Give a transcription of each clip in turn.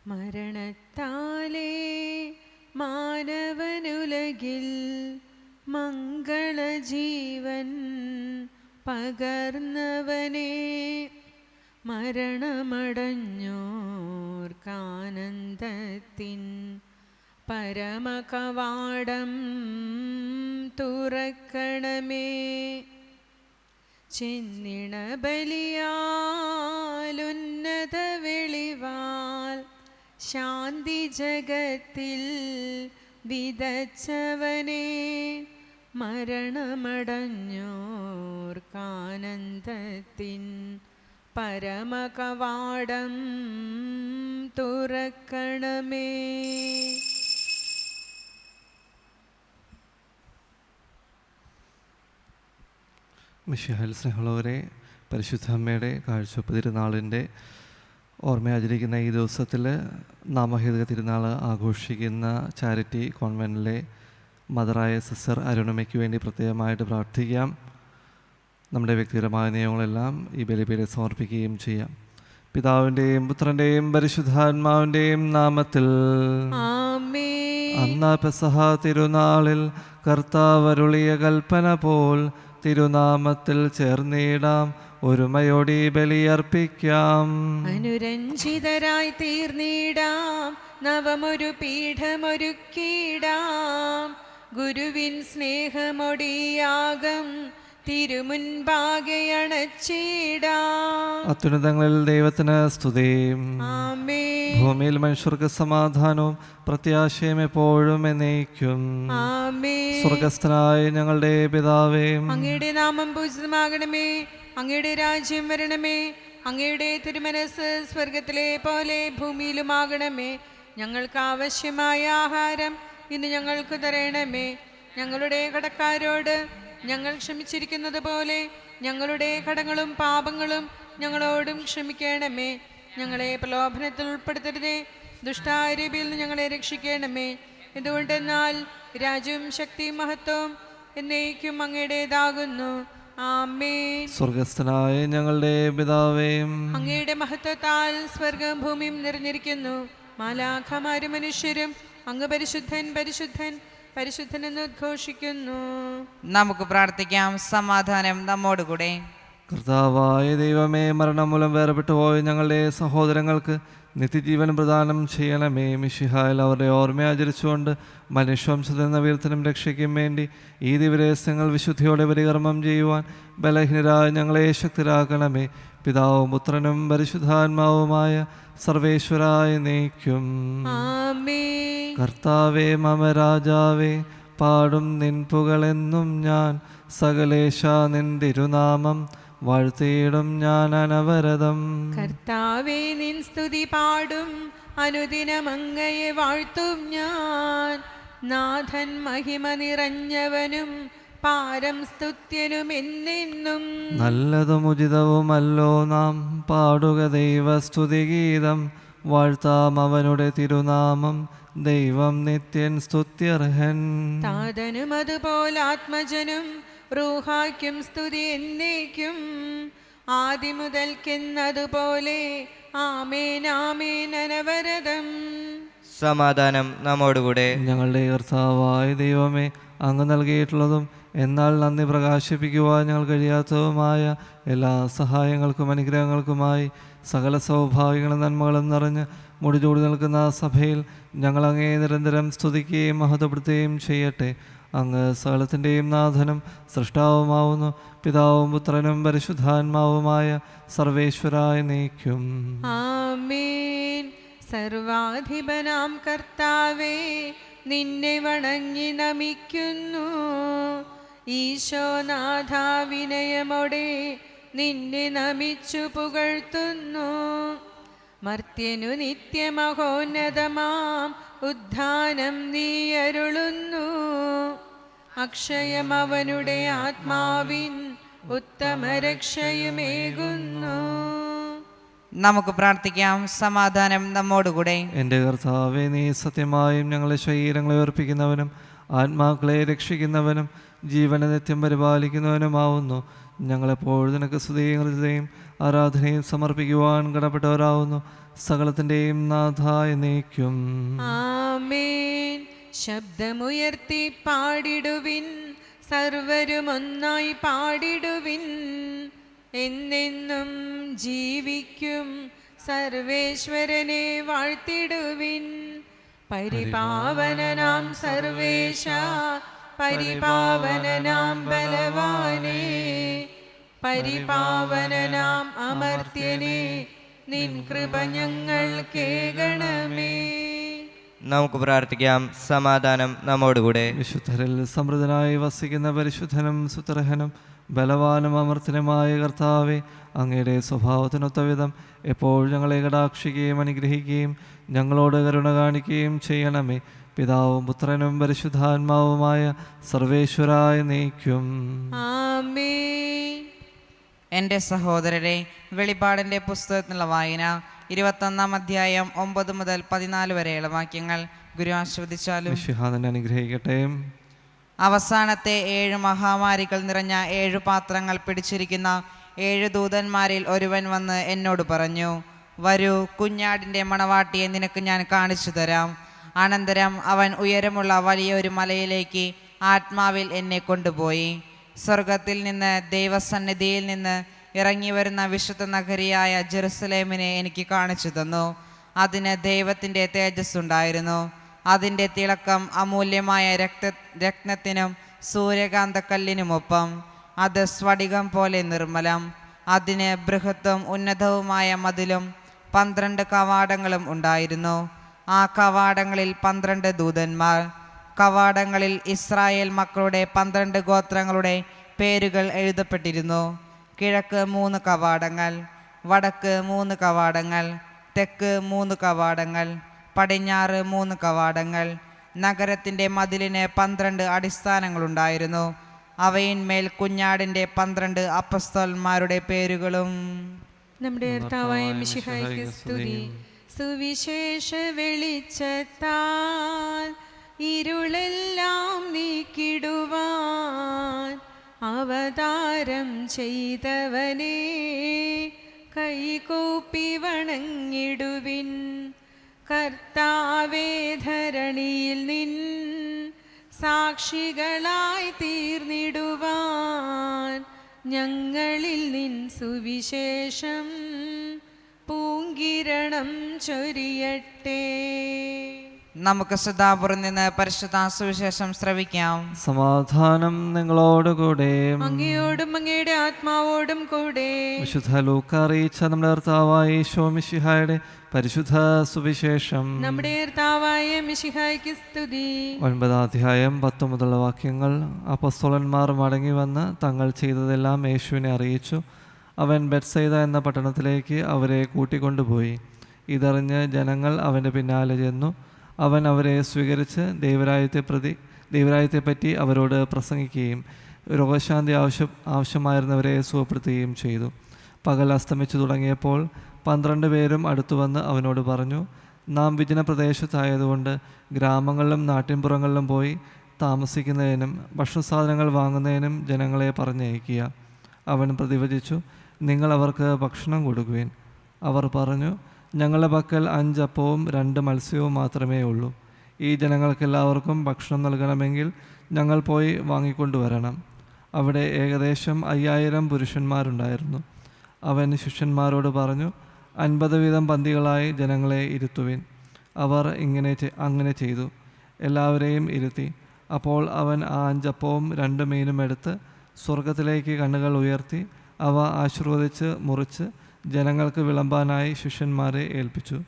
മരണത്താലേ മാനവനുലകിൽ മംഗളജീവൻ പകർന്നവനെ, മരണമടഞ്ഞോർക്കാനന്ദത്തിൻ പരമകവാടം തുറക്കണമേ. ചെന്നിണ ബലിയാലുന്നത വെളിവാൽ ശാന്തി ജഗത്തിൽ വിതച്ചവനെ, മരണമടഞ്ഞോർക്കാനന്ദത്തിൻ പരമകവാടം തുറക്കണമേ. മിശിഹായിൽ സ്നേഹമുള്ളവരെ, പരിശുദ്ധ അമ്മയുടെ കാഴ്ചവെപ്പ് തിരുനാളിൻ്റെ ഓർമ്മയാചരിക്കുന്ന ഈ ദിവസത്തിൽ നാമഹേതുക തിരുനാൾ ആഘോഷിക്കുന്ന ചാരിറ്റി കോൺവെൻറ്റിലെ മദറായ സിസ്റ്റർ അരുണമ്മയ്ക്ക് വേണ്ടി പ്രത്യേകമായിട്ട് പ്രാർത്ഥിക്കാം. നമ്മുടെ വ്യക്തിപരമായ നിയമങ്ങളെല്ലാം ഈ ബലിപീഠത്തിൽ സമർപ്പിക്കുകയും ചെയ്യാം. പിതാവിൻ്റെയും പുത്രൻ്റെയും പരിശുദ്ധാത്മാവിൻ്റെയും നാമത്തിൽ അന്നാ പെസഹ തിരുനാളിൽ കർത്താവരുളിയ കൽപ്പന പോൽ തിരുനാമത്തിൽ ചേർന്നിടാം, ഒരുമയോടെ ബലിയർപ്പിക്കാം. അനുരഞ്ജിതരായി തീർന്നിടാം, നവമൊരു പീഠമൊരുക്കിടാം, ഗുരുവിൻ സ്നേഹമൊടിയാകം തിരുമുൻപാകെ അണച്ചിടാം. അത്യുന്നതങ്ങളിൽ ദൈവത്തിന് സ്തുതിയും, ഭൂമിയിൽ മനുഷ്യർക്ക് സമാധാനവും പ്രത്യാശയും എപ്പോഴും എന്നേക്കും. സ്വർഗസ്ഥനായ ഞങ്ങളുടെ പിതാവേ, അങ്ങയുടെ നാമം പൂജിതമാകണമേ, അങ്ങയുടെ രാജ്യം വരണമേ, അങ്ങയുടെ തിരുമനസ് സ്വർഗത്തിലെ പോലെ ഭൂമിയിലുമാകണമേ. ഞങ്ങൾക്ക് ആവശ്യമായ ആഹാരം ഇന്ന് ഞങ്ങൾക്ക് തരണമേ. ഞങ്ങളുടെ കടക്കാരോട് ഞങ്ങൾ ക്ഷമിച്ചിരിക്കുന്നത് പോലെ ഞങ്ങളുടെ കടങ്ങളും പാപങ്ങളും ഞങ്ങളോടും ക്ഷമിക്കണമേ. ഞങ്ങളെ പ്രലോഭനത്തിൽ ഉൾപ്പെടുത്തരുതേ, ദുഷ്ടാരൂപിയിൽ നിന്ന് ഞങ്ങളെ രക്ഷിക്കണമേ. എന്തുകൊണ്ടെന്നാൽ രാജ്യവും ശക്തിയും മഹത്വവും എന്നേക്കും അങ്ങയുടേതാകുന്നു. ആമേൻ. സ്വർഗസ്ഥനായ ഞങ്ങളുടെ പിതാവേ, അങ്ങയുടെ മഹത്വത്താൽ സ്വർഗവും ഭൂമിയും നിറഞ്ഞിരിക്കുന്നു. മാലാഖമാരും മനുഷ്യരും അങ്ങ് പരിശുദ്ധൻ പരിശുദ്ധൻ പരിശുദ്ധൻ എന്ന് ഉദ്ഘോഷിക്കുന്നു. നമുക്ക് പ്രാർത്ഥിക്കാം. സമാധാനം നമ്മോടുകൂടെ. കർത്താവായ ദൈവമേ, മരണം മൂലം വേർപെട്ടു പോയ ഞങ്ങളുടെ സഹോദരങ്ങൾക്ക് നിത്യജീവൻ പ്രദാനം ചെയ്യണമേ. മിശിഹായിൽ അവരുടെ ഓർമ്മ ആചരിച്ചുകൊണ്ട് മനുഷ്യവംശത്തിൽ എന്ന വീരത്തിനും രക്ഷയ്ക്കും വേണ്ടി ഈ ദിവരഹസ്യങ്ങൾ വിശുദ്ധിയോടെ പരികർമ്മം ചെയ്യുവാൻ ബലഹീനരായ ഞങ്ങളെ ശക്തരാക്കണമേ. പിതാവും പുത്രനും പരിശുദ്ധാത്മാവുമായ സർവേശ്വരായ നീക്കും. കർത്താവേ മമ രാജാവേ, പാടും നിൻ പുകളെന്നും ഞാൻ, സകലേശ നിൻ തിരുനാമം വാഴ്ത്തിയിടും ഞാൻ അനവരതം. കർത്താവേ നിൻ സ്തുതി പാടും, അനുദിനം അങ്ങയെ വാഴ്ത്തും ഞാൻ. നാഥൻ മഹിമ നിറഞ്ഞവനും പാരം സ്തുത്യനും എന്നെന്നും. നല്ലതും ഉചിതവുമല്ലോ നാം പാടുക ദൈവസ്തുതിഗീതം, വാഴ്ത്താം അവനുടെ തിരുനാമം, ദൈവം നിത്യൻ സ്തുത്യർഹൻ. താതനും അതുപോലെ ആത്മജനും റൂഹായ്ക്കും സ്തുതി എന്നേക്കും, ആദിമുതൽക്കെന്നതുപോലെ ആമേൻ ആമേൻ അനവരതം. സമാധാനം നമ്മോടുകൂടെ. ഞങ്ങളുടെ കർത്താവായ ദൈവമേ, അങ്ങ് നൽകിയിട്ടുള്ളതും എന്നാൽ നന്ദി പ്രകാശിപ്പിക്കുവാൻ ഞങ്ങൾ കഴിയാത്തതുമായ എല്ലാ സഹായങ്ങൾക്കും അനുഗ്രഹങ്ങൾക്കുമായി സകല സൗഭാഗ്യങ്ങളും നന്മകളും നിറഞ്ഞ് മുടിചൂടി നിൽക്കുന്ന സഭയിൽ ഞങ്ങൾ അങ്ങേ നിരന്തരം സ്തുതിക്കുകയും മഹത്വപ്പെടുത്തുകയും ചെയ്യട്ടെ. അങ്ങ് സകലത്തിൻ്റെയും നാഥനും സൃഷ്ടാവുമാവുന്നു. പിതാവും പുത്രനും പരിശുദ്ധാത്മാവുമായ സർവേശ്വരായ നീക്കും. ആമേൻ. സർവാധിപനാം കർത്താവേ, നിന്നെ വണങ്ങി നമിക്കുന്നു. ഈശോനാഥ വിനയമോടെ നിന്നെ നമിച്ചു പുകഴ്ത്തുന്നു. മർത്യനു നിത്യമഹോന്നതമാം ഉദ്ധാനം നീ അരുളുന്നു. അക്ഷയം അവനുടെ ആത്മാവിൻ ഉത്തമ രക്ഷയുമേകുന്നു. നമുക്ക് പ്രാർത്ഥിക്കാം. സമാധാനം നമ്മോടുകൂടെ. എൻ്റെ കർത്താവേ, നീ സത്യമായും ഞങ്ങളുടെ ശരീരങ്ങളെ ഉയർപ്പിക്കുന്നവനും ആത്മാക്കളെ രക്ഷിക്കുന്നവനും ജീവനെ നിത്യം പരിപാലിക്കുന്നവനുമാവുന്നു. ഞങ്ങളെപ്പോഴും നിനക്ക് സ്തുതിയും ആരാധനയും സമർപ്പിക്കുവാൻ കടപ്പെട്ടവരാവുന്നു. സകലത്തിൻ്റെയും നാഥ എന്നേക്കും. ആമേൻ. ശബ്ദമുയർത്തി പാടിടുവിൻ, സർവരും ഒന്നായി പാടിടുവിൻ. എന്നെന്നും ജീവിക്കും സർവേശ്വരനെ വാഴ്ത്തിടുവിൻ. പരിപാവനനാം സർവേശ, പരിപാവനനാം ബലവാനേ, പരിപാവനനാം അമർത്യനേ, നിൻ കൃപ ഞങ്ങൾ കേകണമേ. നമുക്ക് പ്രാർത്ഥിക്കാം. സമാധാനം നമ്മോടുകൂടെ. വിശുദ്ധരിൽ സമൃദ്ധനായി വസിക്കുന്ന പരിശുദ്ധനും സുത്രഹനും ബലവാനും അമർത്തനുമായ കർത്താവെ, അങ്ങയുടെ സ്വഭാവത്തിനൊത്ത വിധം എപ്പോഴും ഞങ്ങളെ കടാക്ഷിക്കുകയും അനുഗ്രഹിക്കുകയും ഞങ്ങളോട് കരുണ കാണിക്കുകയും ചെയ്യണമേ. പിതാവും പുത്രനും പരിശുദ്ധാത്മാവുമായ സർവേശ്വരായ നീക്കും. ആമേൻ. എൻ്റെ സഹോദരരെ, വെളിപ്പാടിൻ്റെ പുസ്തകത്തിലുള്ള വായന 21-ാം അധ്യായം 9 മുതൽ 14 വരെയുള്ള വാക്യങ്ങൾ ഗുരു ആശീർവദിച്ചാലും. മിശിഹായെ അനുഗ്രഹിക്കട്ടെ. അവസാനത്തെ 7 മഹാമാരികൾ നിറഞ്ഞ 7 പാത്രങ്ങൾ പിടിച്ചിരിക്കുന്ന 7 ദൂതന്മാരിൽ ഒരുവൻ വന്ന് എന്നോട് പറഞ്ഞു, വരൂ, കുഞ്ഞാടിൻ്റെ മണവാട്ടിയെ നിനക്ക് ഞാൻ കാണിച്ചു തരാം. അനന്തരം അവൻ ഉയരമുള്ള വലിയൊരു മലയിലേക്ക് ആത്മാവിൽ എന്നെ കൊണ്ടുപോയി. സ്വർഗത്തിൽ നിന്ന്, ദൈവസന്നിധിയിൽ നിന്ന് ഇറങ്ങി വരുന്ന വിശുദ്ധ നഗരിയായ ജെറുസലേമിനെ എനിക്ക് കാണിച്ചു തന്നു. അതിന് ദൈവത്തിൻ്റെ തേജസ് ഉണ്ടായിരുന്നു. അതിൻ്റെ തിളക്കം അമൂല്യമായ രത്നത്തിനും സൂര്യകാന്തക്കല്ലിനുമൊപ്പം. അത് സ്ഫടികം പോലെ നിർമ്മലം. അതിന് ബൃഹത്തും ഉന്നതവുമായ മതിലും 12 കവാടങ്ങളും ഉണ്ടായിരുന്നു. ആ കവാടങ്ങളിൽ 12 ദൂതന്മാർ. കവാടങ്ങളിൽ ഇസ്രായേൽ മക്കളുടെ 12 ഗോത്രങ്ങളുടെ പേരുകൾ എഴുതപ്പെട്ടിരുന്നു. കിഴക്ക് 3 കവാടങ്ങൾ, വടക്ക് 3 കവാടങ്ങൾ, തെക്ക് 3 കവാടങ്ങൾ, പടിഞ്ഞാറ് 3 കവാടങ്ങൾ. നഗരത്തിൻ്റെ മതിലിന് 12 അടിസ്ഥാനങ്ങളുണ്ടായിരുന്നു. അവയിന്മേൽ കുഞ്ഞാടിൻ്റെ 12 അപ്പസ്തോലന്മാരുടെ പേരുകളും. നമ്മുടെ കർത്താവായ മിശിഹായ്ക്ക് സ്തുതി. സുവിശേഷ വെളിച്ചത്താൽ ഇരുളെല്ലാം നീക്കിടുവാൻ അവതാരം ചെയ്തവനെ കൈകൂപ്പി വണങ്ങിടുവിൻ. കർത്താവേ, ധരണിയിൽ നിൻ സാക്ഷികളായി തീർന്നിടുവാൻ ഞങ്ങളിൽ നിൻ സുവിശേഷം പൂങ്കിരണം ചൊരിയട്ടെ. നമുക്ക് ശ്രദ്ധാപൂർവം നിന്ന് പരിശുദ്ധ സുവിശേഷം ശ്രവിക്കാം. സമാധാനം നിങ്ങളോടുകൂടെ. അങ്ങയോടും അങ്ങയുടെ ആത്മാവോടും കൂടെ. വിശുദ്ധ ലൂക്ക അറിയിച്ച നമ്മുടെ കർത്താവായ ഈശോ മിശിഹായുടെ പരിശുദ്ധ സുവിശേഷം. നമ്മുടെ കർത്താവായ മിശിഹായ്ക്ക് സ്തുതി. 9-ാം അധ്യായം 10 മുതലുള്ള വാക്യങ്ങൾ. അപ്പസ്തോലന്മാർ മടങ്ങി വന്ന് തങ്ങൾ ചെയ്തതെല്ലാം യേശുവിനെ അറിയിച്ചു. അവൻ ബെത്സയിദ എന്ന പട്ടണത്തിലേക്ക് അവരെ കൂട്ടിക്കൊണ്ടുപോയി. ഇതറിഞ്ഞ് ജനങ്ങൾ അവൻ്റെ പിന്നാലെ ചെന്നു. അവൻ അവരെ സ്വീകരിച്ച് ദൈവരാജ്യത്തെപ്പറ്റി അവരോട് പ്രസംഗിക്കുകയും രോഗശാന്തി ആവശ്യമായിരുന്നവരെ സുഖപ്പെടുത്തുകയും ചെയ്തു. പകൽ അസ്തമിച്ചു തുടങ്ങിയപ്പോൾ 12 പേരും അടുത്തുവന്ന് അവനോട് പറഞ്ഞു, നാം വിജന പ്രദേശത്തായതുകൊണ്ട് ഗ്രാമങ്ങളിലും നാട്ടിൻപുറങ്ങളിലും പോയി താമസിക്കുന്നതിനും ഭക്ഷണസാധനങ്ങൾ വാങ്ങുന്നതിനും ജനങ്ങളെ പറഞ്ഞയക്കുക. അവൻ പ്രതിവചിച്ചു, നിങ്ങൾ അവർക്ക് ഭക്ഷണം കൊടുക്കുവിൻ. അവർ പറഞ്ഞു, ഞങ്ങളുടെ പക്കൽ 5 അപ്പവും 2 മത്സ്യവും മാത്രമേ ഉള്ളൂ. ഈ ജനങ്ങൾക്കെല്ലാവർക്കും ഭക്ഷണം നൽകണമെങ്കിൽ ഞങ്ങൾ പോയി വാങ്ങിക്കൊണ്ടുവരണം. അവിടെ ഏകദേശം 5000 പുരുഷന്മാരുണ്ടായിരുന്നു. അവൻ ശിഷ്യന്മാരോട് പറഞ്ഞു, 50 വീതം പന്തികളായി ജനങ്ങളെ ഇരുത്തുവിൻ. അവർ അങ്ങനെ ചെയ്തു. എല്ലാവരെയും ഇരുത്തി. അപ്പോൾ അവൻ ആ 5 അപ്പവും 2 മീനും എടുത്ത് സ്വർഗത്തിലേക്ക് കണ്ണുകൾ ഉയർത്തി അവ ആശീർവദിച്ച് മുറിച്ച് ജനങ്ങൾക്ക് വിളമ്പാനായി ശിഷ്യന്മാരെ ഏൽപ്പിച്ചു.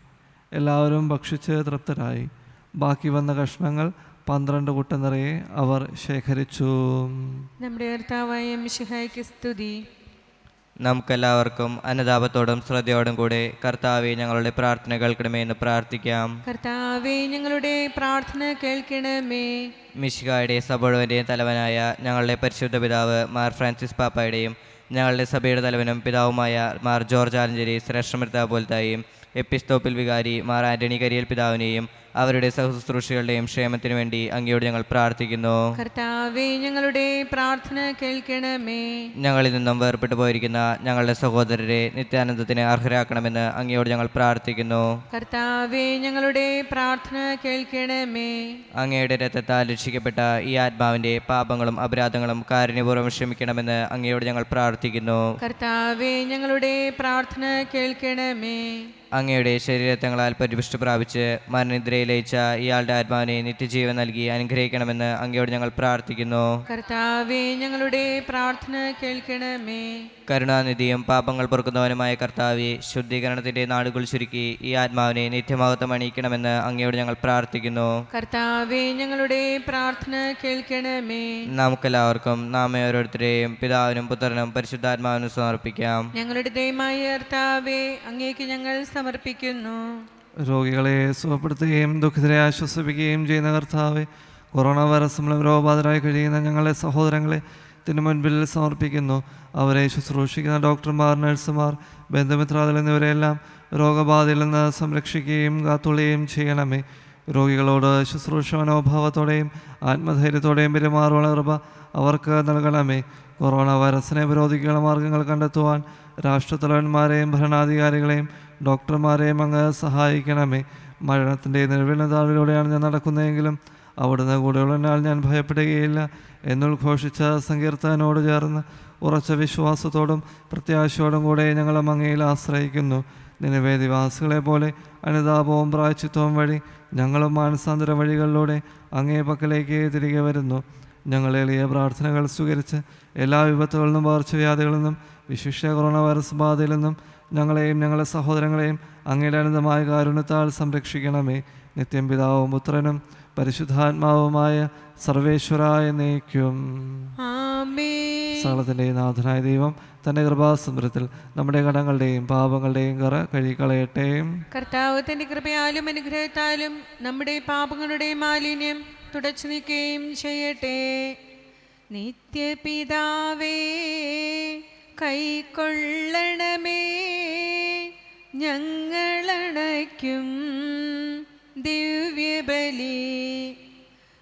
എല്ലാവരും ഭക്ഷിച്ച് തൃപ്തരായി. ബാക്കി വന്ന കഷ്ണങ്ങൾ 12 കുട്ട നിറയെ അവർ ശേഖരിച്ചു. നമ്മുടെ കർത്താവായ മിശിഹായ്ക്ക് സ്തുതി. നമുക്കെല്ലാവർക്കും അനുതാപത്തോടും ശ്രദ്ധയോടും കൂടെ കർത്താവെ, ഞങ്ങളുടെ പ്രാർത്ഥന കേൾക്കണമേ എന്ന് പ്രാർത്ഥിക്കാം. കർത്താവേ, ഞങ്ങളുടെ പ്രാർത്ഥന കേൾക്കണമേ. മിശിഹായുടെ സഭയുടെയും തലവനായ ഞങ്ങളുടെ പരിശുദ്ധ പിതാവ് മാർ ഫ്രാൻസിസ് പാപ്പായുടെയും ഞങ്ങളുടെ സഭയുടെ തലവനും പിതാവുമായ മാർ ജോർജ് ആലഞ്ചേരി ശ്രേഷ്ഠമൃത പോലത്തെയും എപ്പിസ്തോപ്പിൽ വികാരി മാർ ആൻ്റണി കരിയൽ പിതാവിനെയും അവരുടെ സഹശുശ്രൂഷികളുടെയും ക്ഷേമത്തിനു വേണ്ടി അങ്ങയോട് ഞങ്ങൾ പ്രാർത്ഥിക്കുന്നു. കർത്താവേ ഞങ്ങളുടെ പ്രാർത്ഥന കേൾക്കണമേ. ഞങ്ങളിൽ നിന്നും വേർപെട്ടു പോയിരിക്കുന്ന ഞങ്ങളുടെ സഹോദരരെ നിത്യാനന്ദത്തിന് അർഹരാക്കണമെന്ന് അങ്ങയോട് ഞങ്ങൾ പ്രാർത്ഥിക്കുന്നു. കർത്താവേ ഞങ്ങളുടെ പ്രാർത്ഥന കേൾക്കണമേ. അങ്ങയുടെ രക്തത്താൽ രക്ഷിക്കപ്പെട്ട ഈ ആത്മാവിൻ്റെ പാപങ്ങളും അപരാധങ്ങളും കാരുണ്യപൂർവ്വം ക്ഷമിക്കണമെന്ന് അങ്ങയോട് ഞങ്ങൾ പ്രാർത്ഥിക്കുന്നു. കർത്താവേ ഞങ്ങളുടെ പ്രാർത്ഥന കേൾക്കണമേ. അങ്ങയുടെ ശരീരത്തങ്ങളാൽ പരിപുഷ്ടി പ്രാപിച്ച് മരണനിദ്രയിൽ ലയിച്ച ഇയാളുടെ ആത്മാവിനെ നിത്യജീവൻ നൽകി അനുഗ്രഹിക്കണമെന്ന് അങ്ങയോട് ഞങ്ങൾ പ്രാർത്ഥിക്കുന്നു. കർത്താവേ ഞങ്ങളുടെ പ്രാർത്ഥന കേൾക്കണമേ. കരുണാനിധിയും പാപങ്ങൾ പൊറുക്കുന്നവനുമായ കർത്താവെ, ശുദ്ധീകരണത്തിന്റെ നാടുകൾ ചുരുക്കി ഈ ആത്മാവിനെ നിത്യമഹത്വം അണിയിക്കണമെന്ന് അങ്ങയോട് ഞങ്ങൾ പ്രാർത്ഥിക്കുന്നു. കർത്താവേ ഞങ്ങളുടെ പ്രാർത്ഥന കേൾക്കണമേ. നമുക്കെല്ലാവർക്കും നാം ഓരോരുത്തരെയും പിതാവിനും പുത്രനും പരിശുദ്ധാത്മാവിനും സമർപ്പിക്കാം. ഞങ്ങളുടെ ദൈവമായ കർത്താവേ അങ്ങേക്ക് ഞങ്ങൾ സമർപ്പിക്കുന്നു. രോഗികളെ സുഖപ്പെടുത്തുകയും ദുഃഖിതരെ ആശ്വസിപ്പിക്കുകയും ചെയ്യുന്ന കർത്താവെ, കൊറോണ വൈറസ് മൂലം രോഗബാധിതരായി കഴിയുന്ന ഞങ്ങളുടെ സഹോദരങ്ങളെ തിരു മുൻപിൽ സമർപ്പിക്കുന്നു. അവരെ ശുശ്രൂഷിക്കുന്ന ഡോക്ടർമാർ, നഴ്സുമാർ, ബന്ധുമിത്രാദികൾ എന്നിവരെല്ലാം രോഗബാധയിൽ നിന്ന് സംരക്ഷിക്കുകയും കാത്തുള്ളുകയും ചെയ്യണമേ. രോഗികളോട് ശുശ്രൂഷ മനോഭാവത്തോടെയും ആത്മധൈര്യത്തോടെയും പെരുമാറുവാനുള്ള കൃപ അവർക്ക് നൽകണമേ. കൊറോണ വൈറസിനെ പ്രതിരോധിക്കാനുള്ള മാർഗങ്ങൾ കണ്ടെത്തുവാൻ രാഷ്ട്രത്തലവന്മാരെയും ഭരണാധികാരികളെയും ഡോക്ടർമാരെയും അങ്ങ് സഹായിക്കണമേ. മരണത്തിൻ്റെ നിലവിലെ താഴിലൂടെയാണ് ഞാൻ നടക്കുന്നതെങ്കിലും അവിടുന്ന് കൂടെയുള്ളതിനാൽ ഞാൻ ഭയപ്പെടുകയില്ല എന്നുദ്ഘോഷിച്ച സങ്കീർത്തനോട് ചേർന്ന് ഉറച്ച വിശ്വാസത്തോടും പ്രത്യാശയോടും കൂടെ ഞങ്ങളും അങ്ങയിൽ ആശ്രയിക്കുന്നു. നിനവേ നിവാസികളെ പോലെ അനുതാപവും പ്രായശ്ചിത്വവും വഴി ഞങ്ങളും മാനസാന്തര വഴികളിലൂടെ അങ്ങേ പക്കലേക്ക് തിരികെ വരുന്നു. ഞങ്ങൾ എളിയ പ്രാർത്ഥനകൾ സ്വീകരിച്ച് എല്ലാ വിപത്തുകളിൽ നിന്നും പകർച്ചവ്യാധികളിൽ നിന്നും വിശിഷ്ട കൊറോണ വൈറസ് ബാധയിൽ നിന്നും ഞങ്ങളെയും ഞങ്ങളുടെ സഹോദരങ്ങളെയും അങ്ങയുടെ അനന്തമായ കാരുണ്യത്താൽ സംരക്ഷിക്കണമേ. നിത്യം പിതാവും പുത്രനും പരിശുദ്ധാത്മാവുമായ സർവേശ്വരായ എന്നേക്കും സകലത്തിൻ്റെ നാഥനായ ദൈവം തൻ്റെ കൃപാസമുദ്രത്തിൽ നമ്മുടെ കടങ്ങളുടെയും പാപങ്ങളുടെയും കറ കഴുകിക്കളയട്ടെ. കർത്താവ് തൻ്റെ കൃപയാലും അനുഗ്രഹത്താലും നമ്മുടെ പാപങ്ങളുടെ മാലിന്യം തുടച്ചു നീക്കുകയും ചെയ്യട്ടെ. നിത്യപിതാവേ കൈക്കൊള്ളണമേ ഞങ്ങളണയ്ക്കും ദിവ്യബലി.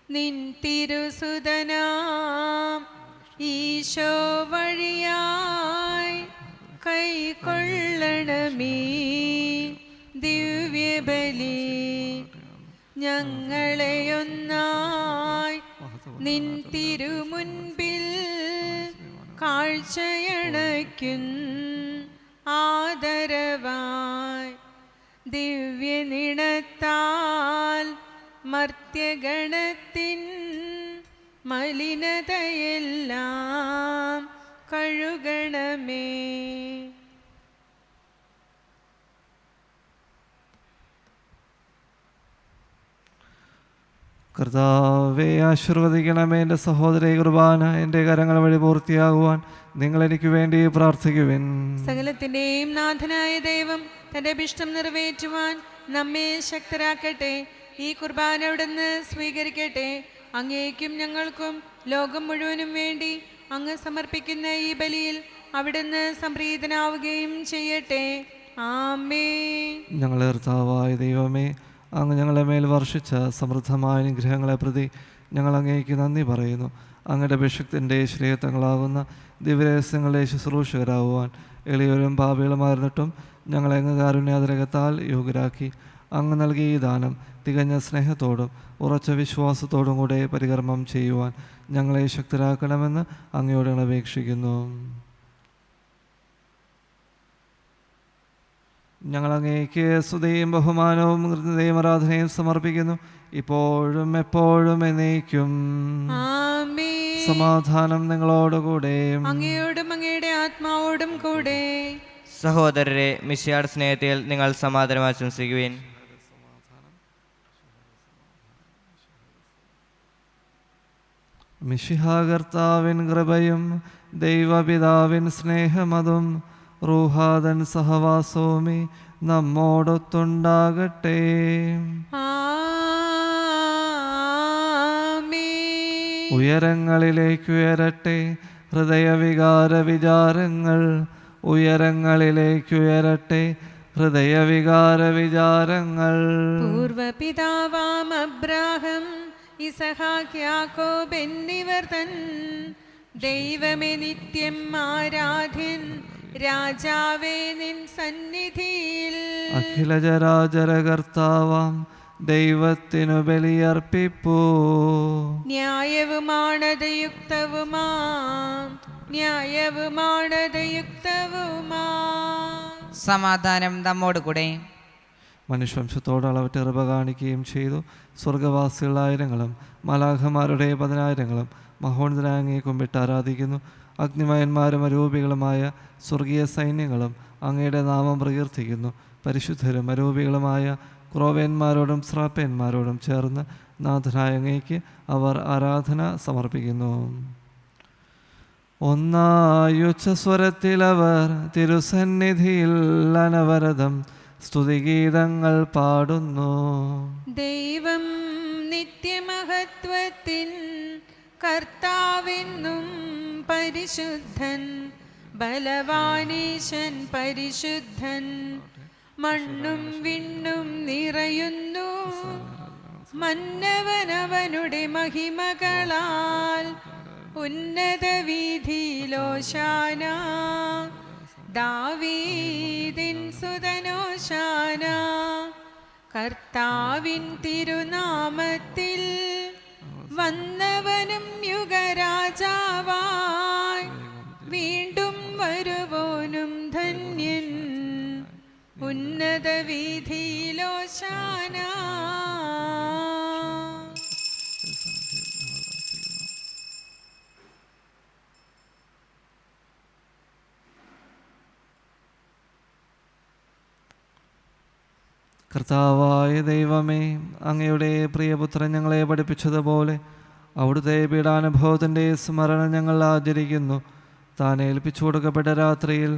നിൻ തിരുസുതനാം ഈശോ വഴിയായി കൈക്കൊള്ളണമേ ദിവ്യബലി. ഞങ്ങളെയൊന്നായി നിൻ തിരുമുൻപിൽ കാഴ്ചയണയ്ക്കും ആദരവായി. ദിവ്യനിണത്താൽ മർത്യഗണത്തിൻ മലിനതയെല്ലാം കഴുകണമേ. കർത്താവെ ആശീർവദിക്കണമേ. എൻ്റെ സഹോദര കുർബാന എൻ്റെ കരങ്ങൾ വഴി പൂർത്തിയാകുവാൻ നിങ്ങൾ എനിക്ക് വേണ്ടി പ്രാർത്ഥിക്കുവിൻ. സകലത്തിൻ്റെയും നാഥനായ ദൈവം തൻ്റെ അഭിഷ്ടം നിറവേറ്റുവാൻ നമ്മെ ശക്തരാക്കട്ടെ. ഈ കുർബാന അവിടുന്ന് സ്വീകരിക്കട്ടെ. അങ്ങേക്കും ഞങ്ങൾക്കും ലോകം മുഴുവനും വേണ്ടി അങ്ങ് സമർപ്പിക്കുന്ന ഈ ബലിയിൽ അവിടുന്ന് സംപ്രീതനാവുകയും ചെയ്യട്ടെ. ആമേൻ. ഞങ്ങളെ കർത്താവായ ദൈവമേ, അങ്ങ് ഞങ്ങളുടെ മേൽ വർഷിച്ച സമൃദ്ധമായ അനുഗ്രഹങ്ങളെ പ്രതി ഞങ്ങൾ അങ്ങേക്ക് നന്ദി പറയുന്നു. അങ്ങയുടെ അഭിഷക്തിൻ്റെ ശ്രീയത്വങ്ങളാകുന്ന ദിവ്യരഹസ്യങ്ങളുടെ ശുശ്രൂഷകരാകുവാൻ എളിയവരും പാപികളുമായിരുന്നിട്ടും ഞങ്ങളെ അങ്ങ് കാരുണ്യാതിരകത്താൽ യോഗ്യരാക്കി. അങ്ങ് നൽകിയ ഈ ദാനം തികഞ്ഞ സ്നേഹത്തോടും ഉറച്ച വിശ്വാസത്തോടും കൂടെ പരികർമ്മം ചെയ്യുവാൻ ഞങ്ങളെ ശക്തരാക്കണമെന്ന് അങ്ങയോട് ഞങ്ങൾ അപേക്ഷിക്കുന്നു. ഞങ്ങൾ അങ്ങേക്ക് സ്തുതിയും ബഹുമാനവും കൃതജ്ഞതയും ആരാധനയും സമർപ്പിക്കുന്നു, ഇപ്പോഴും എപ്പോഴും എന്നേക്കും. സമാധാനം നിങ്ങളോടുകൂടെ, അങ്ങയോടും അങ്ങയുടെ ആത്മാവോടും കൂടെ. സഹോദരരെ, മിശിഹായുടെ സ്നേഹത്തിൽ നിങ്ങൾ സമാധാനം ആശംസിക്കുവിൻ. മിശിഹാ കർത്താവിൻ കൃപയും ദൈവപിതാവിൻ സ്നേഹമതും റൂഹാദൻ സഹവാസവുമേ നമ്മോടൊത്തുണ്ടാകട്ടെ. ഉയരങ്ങളിലേക്ക് ഉയരട്ടെ ഹൃദയവികാര വിചാരങ്ങൾ, ഉയരങ്ങളിലേക്ക് ഉയരട്ടെ ഹൃദയവികാര വിചാരങ്ങൾ. പൂർവപിതാവാം അബ്രാഹം ഇസഹാക്ക് യാക്കോബ് എന്നിവർ തൻ ദൈവമേ നിത്യം ആരാധ്യൻ രാജാവേ നിൻ സന്നിധിയിൽ അഖിലചരാചര കർത്താവാം ദൈവത്തിനു ബലിയർപ്പിപ്പൂ. ന്യായവുമാണത് യുക്തവുമാം ന്യായവുമാണത് യുക്തവുമാം. സമാധാനം നമ്മോട് കൂടെ. മനുഷ്യവംശത്തോട് അളവറ്റ് കൃപ കാണിക്കുകയും ചെയ്തു. സ്വർഗവാസികളായിരങ്ങളും മലാഖമാരുടെ 10,000ങ്ങളും മഹോന്നതനായ അങ്ങയെ കുമ്പിട്ട് ആരാധിക്കുന്നു. അഗ്നിമയന്മാരും അരൂപികളുമായ സ്വർഗീയ സൈന്യങ്ങളും അങ്ങയുടെ നാമം പ്രകീർത്തിക്കുന്നു. പരിശുദ്ധരും അരൂപികളുമായ ക്രോവേന്മാരോടും സ്രാപ്പേന്മാരോടും ചേർന്ന് നാഥനായ അങ്ങയ്ക്ക് അവർ ആരാധന സമർപ്പിക്കുന്നു. ഒന്നായുച്ചസ്വരത്തിൽ അവർ തിരുസന്നിധിയിൽ അനവരതം സ്തുതിഗീതങ്ങൾ പാടുന്നു. ദൈവം നിത്യമഹത്വത്തിൻ കർത്താവെന്നും പരിശുദ്ധൻ ബലവാനീശൻ പരിശുദ്ധൻ. മണ്ണും വിണ്ണും നിറയുന്നു മന്നവനവനുടെ മഹിമകളാൽ. ഉന്നത വീഥിയിലോശാന ദാവീദിൻ സുതനോശാന. കർത്താവിൻ തിരുനാമത്തിൽ വന്നവനും യുഗരാജാവായി വീണ്ടും വരുവോനും ധന്യൻ. ഉന്നത വീഥിയിലോശാന. കർത്താവായ ദൈവമേ, അങ്ങയുടെ പ്രിയപുത്രൻ ഞങ്ങളെ പഠിപ്പിച്ചതുപോലെ അവിടുത്തെ പീഡാനുഭവത്തിൻ്റെ സ്മരണ ഞങ്ങൾ ആചരിക്കുന്നു. താൻ ഏൽപ്പിച്ചു കൊടുക്കപ്പെട്ട രാത്രിയിൽ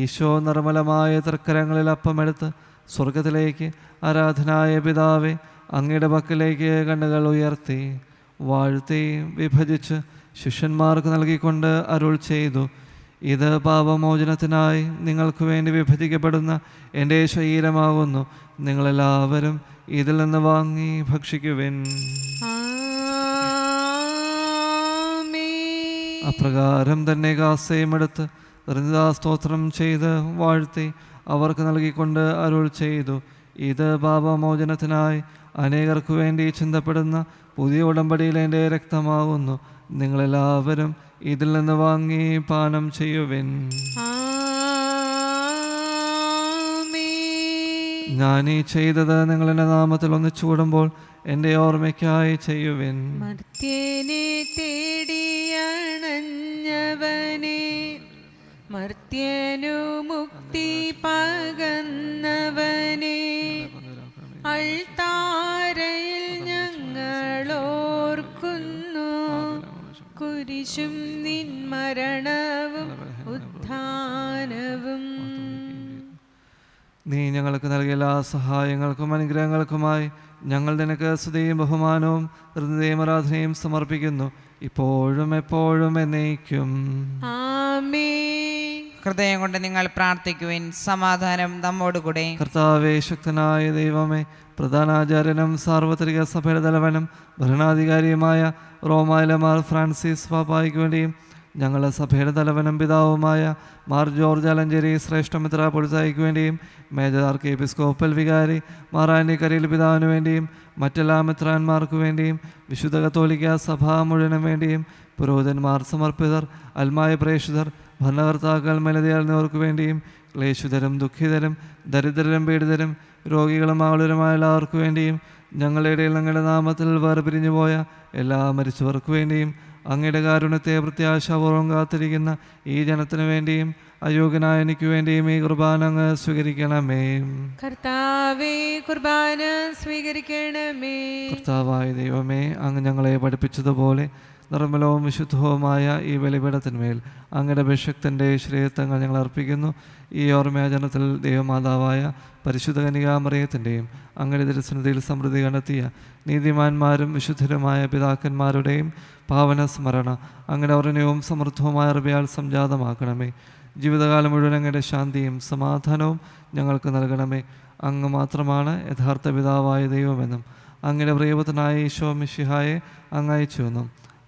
ഈശോ നിർമ്മലമായ തൃക്കരങ്ങളിൽ അപ്പമെടുത്ത് സ്വർഗത്തിലേക്ക് ആരാധനായ പിതാവേ അങ്ങയുടെ പക്കലേക്ക് കണ്ണുകൾ ഉയർത്തി വാഴ്ത്തി വിഭജിച്ച് ശിഷ്യന്മാർക്ക് നൽകിക്കൊണ്ട് അരുൾ ചെയ്തു: ഇത് പാപമോചനത്തിനായി നിങ്ങൾക്ക് വേണ്ടി വിഭജിക്കപ്പെടുന്ന എൻ്റെ ശരീരമാകുന്നു. നിങ്ങളെല്ലാവരും ഇതിൽ നിന്ന് വാങ്ങി ഭക്ഷിക്കുവിൻ. അപ്രകാരം തന്നെ കാസയുമെടുത്ത് സ്തോത്രം ചെയ്ത് വാഴ്ത്തി അവർക്ക് നൽകിക്കൊണ്ട് അരുൾ ചെയ്തു: ഇത് പാപമോചനത്തിനായി അനേകർക്കു വേണ്ടി ചിന്തപ്പെടുന്ന പുതിയ ഉടമ്പടിയിലെ എൻ്റെ രക്തമാകുന്നു. നിങ്ങളെല്ലാവരും ഇതിൽ നിന്ന് വാങ്ങി പാനം ചെയ്യുവിൻ. ഞാനീ ചെയ്തത് നിങ്ങൾ എൻ്റെ നാമത്തിൽ ഒന്നിച്ചു കൂടുമ്പോൾ എൻ്റെ ഓർമ്മയ്ക്കായി ചെയ്യുവിൻ. മർത്യനെ തേടിയണഞ്ഞവനെ മർത്യനു മുക്തി പകന്നവനെ അൾത്താരയിൽ ഞങ്ങളോർക്കുന്നു. കുരിശും നിൻ മരണവും ഉത്ഥാനവും. നീ ഞങ്ങൾക്ക് നൽകിയ എല്ലാ സഹായങ്ങൾക്കും അനുഗ്രഹങ്ങൾക്കുമായി ഞങ്ങൾ നിനക്ക് സ്തുതിയും ബഹുമാനവും ഹൃദയം ആരാധനയും സമർപ്പിക്കുന്നു, ഇപ്പോഴും എപ്പോഴും എന്നേക്കും. ആമേൻ. ഹൃദയം കൊണ്ട് നിങ്ങൾ പ്രാർത്ഥിക്കുവിൻ. സമാധാനം നമ്മോടുകൂടെ. കർത്താവേ, ശക്തനായ ദൈവമേ, പ്രധാനാചാര്യനും സാർവത്രിക സഭയുടെ തലവനും ഭരണാധികാരിയുമായ റോമായിലെ മാർ ഫ്രാൻസിസ് പാപ്പായ്ക്ക് വേണ്ടിയും ഞങ്ങളുടെ സഭയുടെ തലവനും പിതാവുമായ മാർ ജോർജ് ആലഞ്ചേരി ശ്രേഷ്ഠ മെത്രാപ്പൊലീത്തായ്ക്ക് വേണ്ടിയും മേജർ ആർക്ക് എപ്പിസ്കോപ്പൽ വികാരി മാർ ആൻഡിക്കരയിൽ പിതാവിന് വേണ്ടിയും മറ്റെല്ലാ മെത്രാന്മാർക്ക് വേണ്ടിയും വിശുദ്ധ കത്തോലിക്ക സഭ മുഴുവനും വേണ്ടിയും പുരോഹിതന്മാർ, സമർപ്പിതർ, അൽമായ പ്രേക്ഷിതർ, ഭരണകർത്താക്കൾ, മേലധികാരികൾക്ക് വേണ്ടിയും ക്ലേശിതരും ദുഃഖിതരും ദരിദ്രരും പീഡിതരും രോഗികളും ആളുകളുമായ എല്ലാവർക്കു വേണ്ടിയും ഞങ്ങളുടെ ഇടയിൽ അങ്ങയുടെ നാമത്തിൽ വേർപിരിഞ്ഞു പോയ എല്ലാ മരിച്ചവർക്ക് വേണ്ടിയും അങ്ങയുടെ കാരുണ്യത്തെ പ്രത്യാശാപൂർവ്വം കാത്തിരിക്കുന്ന ഈ ജനത്തിനു വേണ്ടിയും അയോഗ്യനായ എനിക്ക് വേണ്ടിയും ഈ കുർബാന അങ്ങ് സ്വീകരിക്കണമേ. കർത്താവേ, കുർബാന സ്വീകരിക്കണമേ. കർത്താവായ ദൈവമേ, അങ്ങ് ഞങ്ങളെ പഠിപ്പിച്ചതുപോലെ നിർമ്മലവും വിശുദ്ധവുമായ ഈ ബലിപീഠത്തിന്മേൽ അങ്ങയുടെ അഭിഷക്തൻ്റെ ശ്രീത്വങ്ങൾ ഞങ്ങൾ അർപ്പിക്കുന്നു. ഈ ഓർമ്മയാചരണത്തിൽ ദൈവമാതാവായ പരിശുദ്ധ കന്യകാമറിയത്തിൻ്റെയും അങ്ങയുടെ തിരുസന്നിധിയിൽ സമൃദ്ധി കണ്ടെത്തിയ നീതിമാന്മാരും വിശുദ്ധരുമായ പിതാക്കന്മാരുടെയും പാവന സ്മരണ അങ്ങയുടെ വർണ്ണയവും സമൃദ്ധവുമായ അറിവയാൽ സംജാതമാക്കണമേ. ജീവിതകാലം മുഴുവൻ അങ്ങയുടെ ശാന്തിയും സമാധാനവും ഞങ്ങൾക്ക് നൽകണമേ. അങ്ങ് മാത്രമാണ് യഥാർത്ഥ പിതാവായ ദൈവമെന്നും അങ്ങയുടെ പ്രിയപുത്രനായ ഈശോ മിശിഹായെ അങ്ങ് അയച്ചുവെന്നും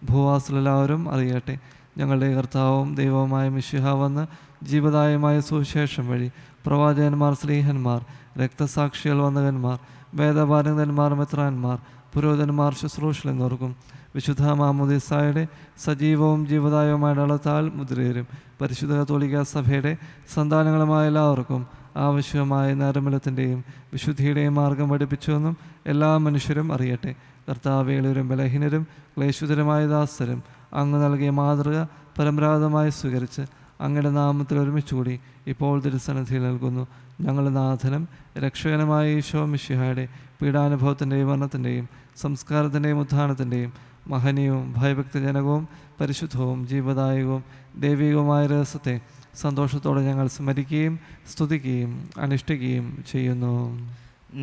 ഭൂവാസിലെല്ലാവരും അറിയട്ടെ. ഞങ്ങളുടെ കർത്താവും ദൈവവുമായ മിശിഹ വന്ന് ജീവദായമായ സുവിശേഷം വഴി പ്രവാചകന്മാർ, സ്ലീഹന്മാർ, രക്തസാക്ഷികൾ, വന്ദകന്മാർ, വേദപാരംഗതന്മാർ, മെത്രാന്മാർ, പുരോഹിതന്മാർ, ശുശ്രൂഷകൾ എന്നിവർക്കും വിശുദ്ധ മാമോദീസായുടെ സജീവവും ജീവദായവുമായ അടയാളത്താൽ മുദ്രയേരും പരിശുദ്ധ കത്തോലിക്ക സഭയുടെ സന്താനങ്ങളുമായ എല്ലാവർക്കും ആവശ്യമായ നരമലത്തിൻ്റെയും വിശുദ്ധിയുടെയും മാർഗം പഠിപ്പിച്ചുവെന്നും എല്ലാ മനുഷ്യരും അറിയട്ടെ. കർത്താവേളിയരും ബലഹീനരും ക്ലേശിതരുമായ ദാസരും അങ്ങ് നൽകിയ മാതൃക പരമ്പരാഗതമായി സ്വീകരിച്ച് അങ്ങയുടെ നാമത്തിൽ ഒരുമിച്ചുകൂടി ഇപ്പോൾ തിരുസന്നിധിയിൽ നൽകുന്നു. ഞങ്ങളുടെ നാഥനും രക്ഷകനുമായ ഈശോ മിശിഹായുടെ പീഡാനുഭവത്തിൻ്റെയും മരണത്തിൻ്റെയും സംസ്കാരത്തിൻ്റെയും ഉത്ഥാനത്തിൻ്റെയും മഹനീയവും ഭയഭക്തിജനകവും പരിശുദ്ധവും ജീവദായകവും ദൈവികവുമായ രഹസ്യത്തെ സന്തോഷത്തോടെ ഞങ്ങൾ സ്മരിക്കുകയും സ്തുതിക്കുകയും അനുഷ്ഠിക്കുകയും ചെയ്യുന്നു.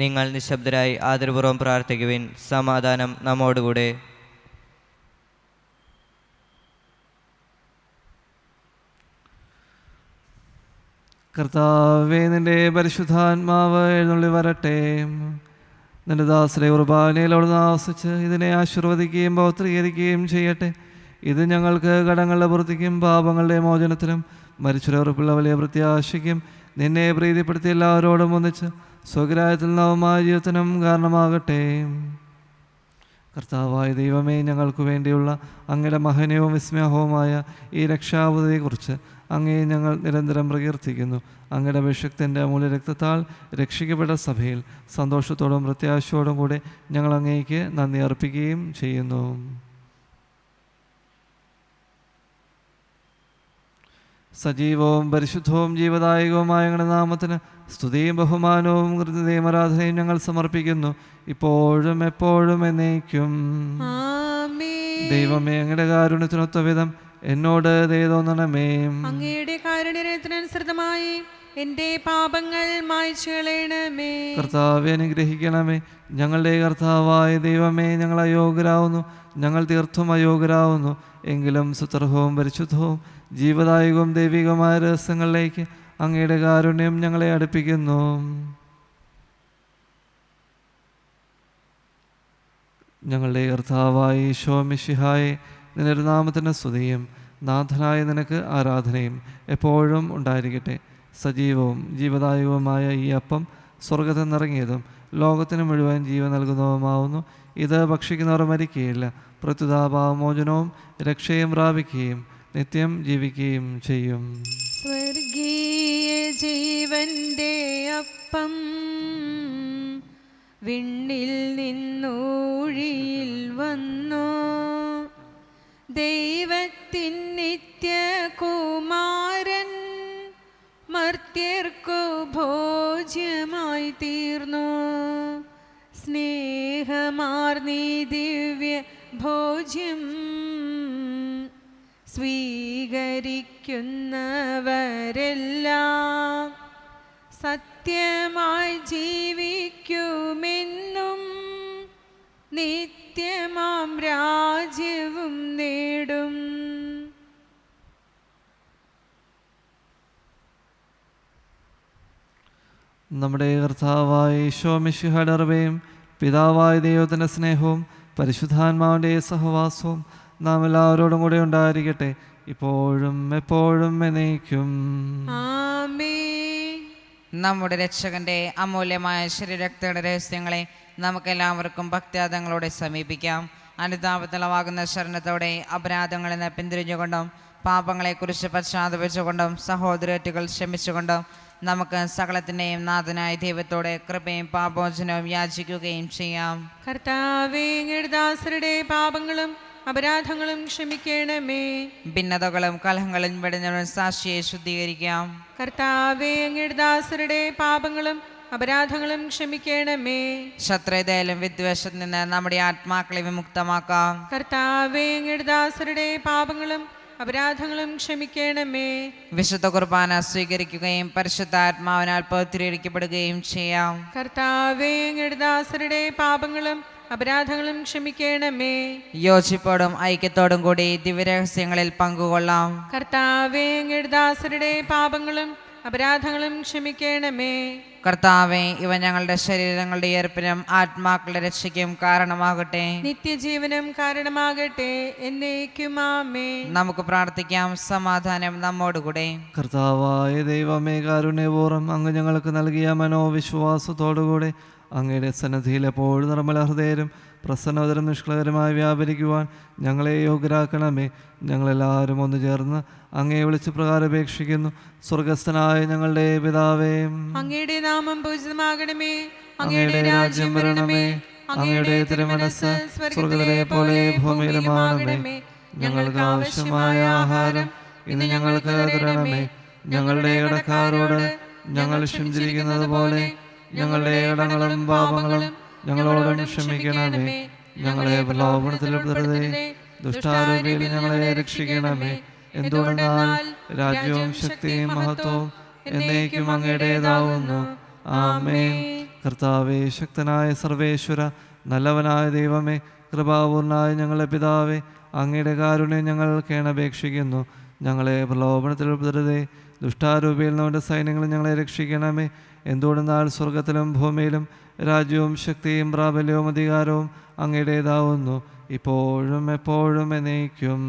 നിങ്ങൾ നിശബ്ദരായി ആദരപൂർവ്വം പ്രാർത്ഥിക്കുവിൻ. സമാധാനം നമ്മോടുകൂടെ. കർത്താവേ, നിൻ്റെ പരിശുദ്ധാത്മാവ് എഴുന്നള്ളി വരട്ടെ. നിൻ്റെ ദാസരെ കുർബാനയിൽ അവിടുന്ന് ആവസിച്ച് ഇതിനെ ആശീർവദിക്കുകയും പൗത്രീകരിക്കുകയും ചെയ്യട്ടെ. ഇത് ഞങ്ങൾക്ക് കടങ്ങളുടെ പൂർത്തിക്കും പാപങ്ങളുടെ മോചനത്തിനും മരിച്ചവരുള്ള വലിയ പ്രത്യാശയ്ക്കും നിന്നെ പ്രീതിപ്പെടുത്തി എല്ലാവരോടും ഒന്നിച്ച് സ്വഗ്രാഹത്തിൽ നവമായ ജീവിതത്തിനും കാരണമാകട്ടെ. കർത്താവായ ദൈവമേ, ഞങ്ങൾക്ക് വേണ്ടിയുള്ള അങ്ങയുടെ മഹനീയവും വിസ്മയവുമായ ഈ രക്ഷാപദ്ധതിയെക്കുറിച്ച് അങ്ങയെ ഞങ്ങൾ നിരന്തരം പ്രകീർത്തിക്കുന്നു. അങ്ങയുടെ അഭിഷക്തൻ്റെ അമൂല്യ രക്തത്താൽ രക്ഷിക്കപ്പെട്ട സഭയിൽ സന്തോഷത്തോടും പ്രത്യാശയോടും കൂടെ ഞങ്ങൾ അങ്ങേക്ക് നന്ദി അർപ്പിക്കുകയും ചെയ്യുന്നു. സജീവവും പരിശുദ്ധവും ജീവദായകവുമായ ഞങ്ങളുടെ നാമത്തിന് സ്തുതിയും ബഹുമാനവും കൃതജ്ഞതയും ആരാധനയും ഞങ്ങൾ സമർപ്പിക്കുന്നു, ഇപ്പോഴും എപ്പോഴും എന്നേക്കും. ദൈവമേ, അങ്ങയുടെ കാരുണ്യത്തിനൊത്ത വിധം എന്നോട് ദയ തോന്നണമേ. അങ്ങയുടെ കാരുണ്യത്തിനനുസൃതമായി എന്റെ പാപങ്ങൾ മായ്ച്ചു കളയണമേ. കർത്താവെ, അനുഗ്രഹിക്കണമേ. ഞങ്ങളുടെ കർത്താവായ ദൈവമേ, ഞങ്ങൾ അയോഗ്യരാവുന്നു, ഞങ്ങൾ തീർത്തും അയോഗ്യരാവുന്നു. എങ്കിലും സുത്രഹവും പരിശുദ്ധവും ജീവദായകവും ദൈവികമായ രഹസ്യങ്ങളിലേക്ക് അങ്ങയുടെ കാരുണ്യം ഞങ്ങളെ അടുപ്പിക്കുന്നു. ഞങ്ങളുടെ കർത്താവായ ഈശോ മിശിഹായെ, നിന്റെ നാമത്തിന് സ്തുതിയും നാഥനായ നിനക്ക് ആരാധനയും എപ്പോഴും ഉണ്ടായിരിക്കട്ടെ. സജീവവും ജീവദായകവുമായ ഈ അപ്പം സ്വർഗത്തിൽ നിന്നിറങ്ങിയതും ലോകത്തിന് മുഴുവൻ ജീവൻ നൽകുന്നതുമാവുന്നു. ഇത് ഭക്ഷിക്കുന്നവർ മരിക്കുകയില്ല, പ്രത്യുതാപാവമോചനവും രക്ഷയും പ്രാപിക്കുകയും നിത്യം ജീവിക്കുകയും ചെയ്യും. സ്വർഗീയ ജീവന്റെ അപ്പം വിണ്ണിൽ നിന്നൂഴിയിൽ വന്നു, ദൈവത്തിൻ നിത്യകുമാരൻ മർത്യർക്കു ഭോജ്യമായി തീർന്നു. സ്നേഹമാർന്നീ ദിവ്യ ഭോജ്യം സ്വീകരിക്കുന്നവരെല്ലാം സത്യമായി ജീവിക്കുമെന്നും നിത്യമാം രാജ്യവും നേടും. നമ്മുടെ കർത്താവായ ഈശോ മിശിഹായുടെ കൃപയും പിതാവായ ദൈവത്തിൻ്റെ സ്നേഹവും പരിശുദ്ധാത്മാവിൻ്റെ സഹവാസവും നാം എല്ലാവരോടും കൂടെ ഉണ്ടായിരിക്കട്ടെ, ഇപ്പോഴും എപ്പോഴും എന്നേക്കും. ആമേൻ. നമ്മുടെ രക്ഷകന്റെ അമൂല്യമായ ശരീരരക്തയുടെ രഹസ്യങ്ങളെ നമുക്കെല്ലാവർക്കും ഭക്ത്യാദങ്ങളോടെ സമീപിക്കാം. അനുതാപത്തിലവാകുന്ന ശരണത്തോടെ അപരാധങ്ങളിൽ നിന്ന് പിന്തിരിഞ്ഞുകൊണ്ടും പാപങ്ങളെക്കുറിച്ച് പശ്ചാത്തപിച്ചുകൊണ്ടും സഹോദരറ്റുകൾ ക്ഷമിച്ചുകൊണ്ടും നമുക്ക് സകലത്തിൻ്റെയും നാഥനായ ദൈവത്തോടെ കൃപയും പാപോചനവും യാചിക്കുകയും ചെയ്യാം. കർത്താവേ, അങ്ങയുടെ ദാസരുടെ പാപങ്ങളും അപരാധങ്ങളും ക്ഷമിക്കണമേ. ഭിന്നതകളും കലഹങ്ങളും വെടിഞ്ഞവൻ സാക്ഷിയെ ശുദ്ധീകരിക്കാം. കർത്താവേ, അങ്ങയുടെ ദാസരുടെ പാപങ്ങളും അപരാധങ്ങളും ക്ഷമിക്കണമേ. ശത്രുതയിലും വിദ്വേഷത്തിൽ നിന്ന് നമ്മുടെ ആത്മാക്കളെ വിമുക്തമാക്കാം. കർത്താവേ, അങ്ങയുടെ ദാസരുടെ പാപങ്ങളും അപരാധങ്ങളും ക്ഷമിക്കണമേ. വിശുദ്ധ കുർബാന സ്വീകരിക്കുകയും പരിശുദ്ധാത്മാവിനാൽ പൗത്രീകരിക്കപ്പെടുകയും ചെയ്യാം. കർത്താവേ, അങ്ങയുടെ ദാസരുടെ പാപങ്ങളും അപരാധങ്ങളും ക്ഷമിക്കണമേ. യോജിപ്പോടും ഐക്യത്തോടും കൂടി ദിവ്യരഹസ്യങ്ങളിൽ പങ്കുകൊള്ളാം. കർത്താവേ, അങ്ങയുടെ ദാസരുടെ പാപങ്ങളും അപരാധങ്ങളും ക്ഷമിക്കണമേ. കർത്താവേ, ഇവ ഞങ്ങളുടെ ശരീരങ്ങളുടെ ഏർപ്പിനും ആത്മാക്കളുടെ രക്ഷയ്ക്കും കാരണമാകട്ടെ. നിത്യജീവനും കാരണമാകട്ടെ. എന്നേക്കും ആമേൻ. നമുക്ക് പ്രാർത്ഥിക്കാം. സമാധാനം നമ്മോടുകൂടെ. കർത്താവായ ദൈവമേ, കാരുണ്യപൂർവ്വം അങ്ങ് ഞങ്ങൾക്ക് നൽകിയ മനോവിശ്വാസത്തോടുകൂടി അങ്ങയുടെ സന്നിധിയിൽ എപ്പോഴും നിർമ്മല ഹൃദയരും പ്രസന്നതരും നിഷ്കളകരമായി വ്യാപരിക്കുവാൻ ഞങ്ങളെ യോഗ്യരാക്കണമേ. ഞങ്ങളെല്ലാവരും ഒന്ന് ചേർന്ന് അങ്ങയെ വിളിച്ച് പ്രകാരം അപേക്ഷിക്കുന്നു. സ്വർഗസ്ഥനായ ഞങ്ങളുടെ പിതാവേ, അങ്ങയുടെ നാമം പൂജിതമാകണമേ. അങ്ങയുടെ രാജ്യം വരണമേ. അങ്ങയുടെ തിരുമനസ്സ് സ്വർഗ്ഗത്തിലെ പോലെ ഭൂമിയിലുമാകണമേ. ഞങ്ങൾക്ക് ആവശ്യമായ ആഹാരം ഇന്ന് ഞങ്ങൾക്ക് തരണമേ. ഞങ്ങളുടെ കടക്കാരോട് ഞങ്ങൾ ക്ഷമിച്ചിരിക്കുന്നത് പോലെ ഞങ്ങളുടെ കടങ്ങളും പാപങ്ങളും ഞങ്ങളോടും ക്ഷമിക്കണമേ. ഞങ്ങളെ പ്രലോഭനത്തിൽ പെടുത്തരുതേ, ദുഷ്ടാരൂപിയിൽ ഞങ്ങളെ രക്ഷിക്കണമേ. എന്തുകൊണ്ടെന്നാൽ രാജ്യവും ശക്തിയും മഹത്വവും എന്നേക്കും അങ്ങയുടേതാവുന്നു. ആമേൻ. കർത്താവേ, ശക്തനായ സർവേശ്വര, നല്ലവനായ ദൈവമേ, കൃപാപൂർണായ ഞങ്ങളുടെ പിതാവേ, അങ്ങയുടെ കാരുണ്യം ഞങ്ങൾ കേണപേക്ഷിക്കുന്നു. ഞങ്ങളെ പ്രലോഭനത്തിൽ പെടുത്തരുതേ, ദുഷ്ടാരൂപിയിൽ നിന്നുകൊണ്ട് സൈന്യങ്ങൾ ഞങ്ങളെ രക്ഷിക്കണമേ. എന്തുകൊണ്ടെന്നാൽ സ്വർഗത്തിലും ഭൂമിയിലും രാജ്യവും ശക്തിയും പ്രാബല്യവും അധികാരവും അങ്ങയുടേതാവുന്നു, ഇപ്പോഴും എപ്പോഴും എന്നേക്കും.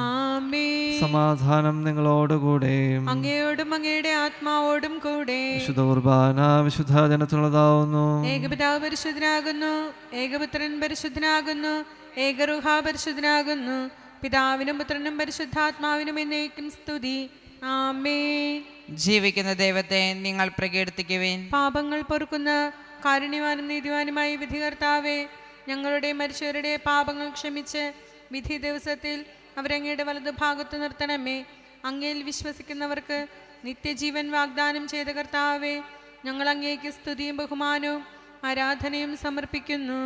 ആമേൻ. സമാധാനം നിങ്ങളോടുകൂടെ, അങ്ങയോടും അങ്ങയുടെ ആത്മാവോടും കൂടെ. വിശുദ്ധ കുർബാന വിശുദ്ധ ജനത്തിനുള്ളതാവുന്നു. ഏകപിതാവ് പരിശുദ്ധനാകുന്നു, ഏകപുത്രൻ പരിശുദ്ധനാകുന്നു, ഏകറുഹ പരിശുദ്ധനാകുന്നു. പിതാവിനും പുത്രനും പരിശുദ്ധാത്മാവിനും എന്നേക്കും സ്തുതി. ആമേൻ. ജീവിക്കുന്ന ദൈവത്തെ നിങ്ങൾ പ്രകീർത്തിക്കുവിൻ. പാപങ്ങൾ പൊറുക്കുന്ന കാരുണ്യവാനും നീതിവാനുമായി വിധികർത്താവേ, ഞങ്ങളുടെ മരിച്ചവരുടെ പാപങ്ങൾ ക്ഷമിച്ച് വിധി ദിവസത്തിൽ അവരങ്ങയുടെ വലതുഭാഗത്ത് നിർത്തണമേ. അങ്ങയിൽ വിശ്വസിക്കുന്നവർക്ക് നിത്യജീവൻ വാഗ്ദാനം ചെയ്ത കർത്താവേ, ഞങ്ങൾ അങ്ങേക്ക് സ്തുതിയും ബഹുമാനവും ആരാധനയും സമർപ്പിക്കുന്നു.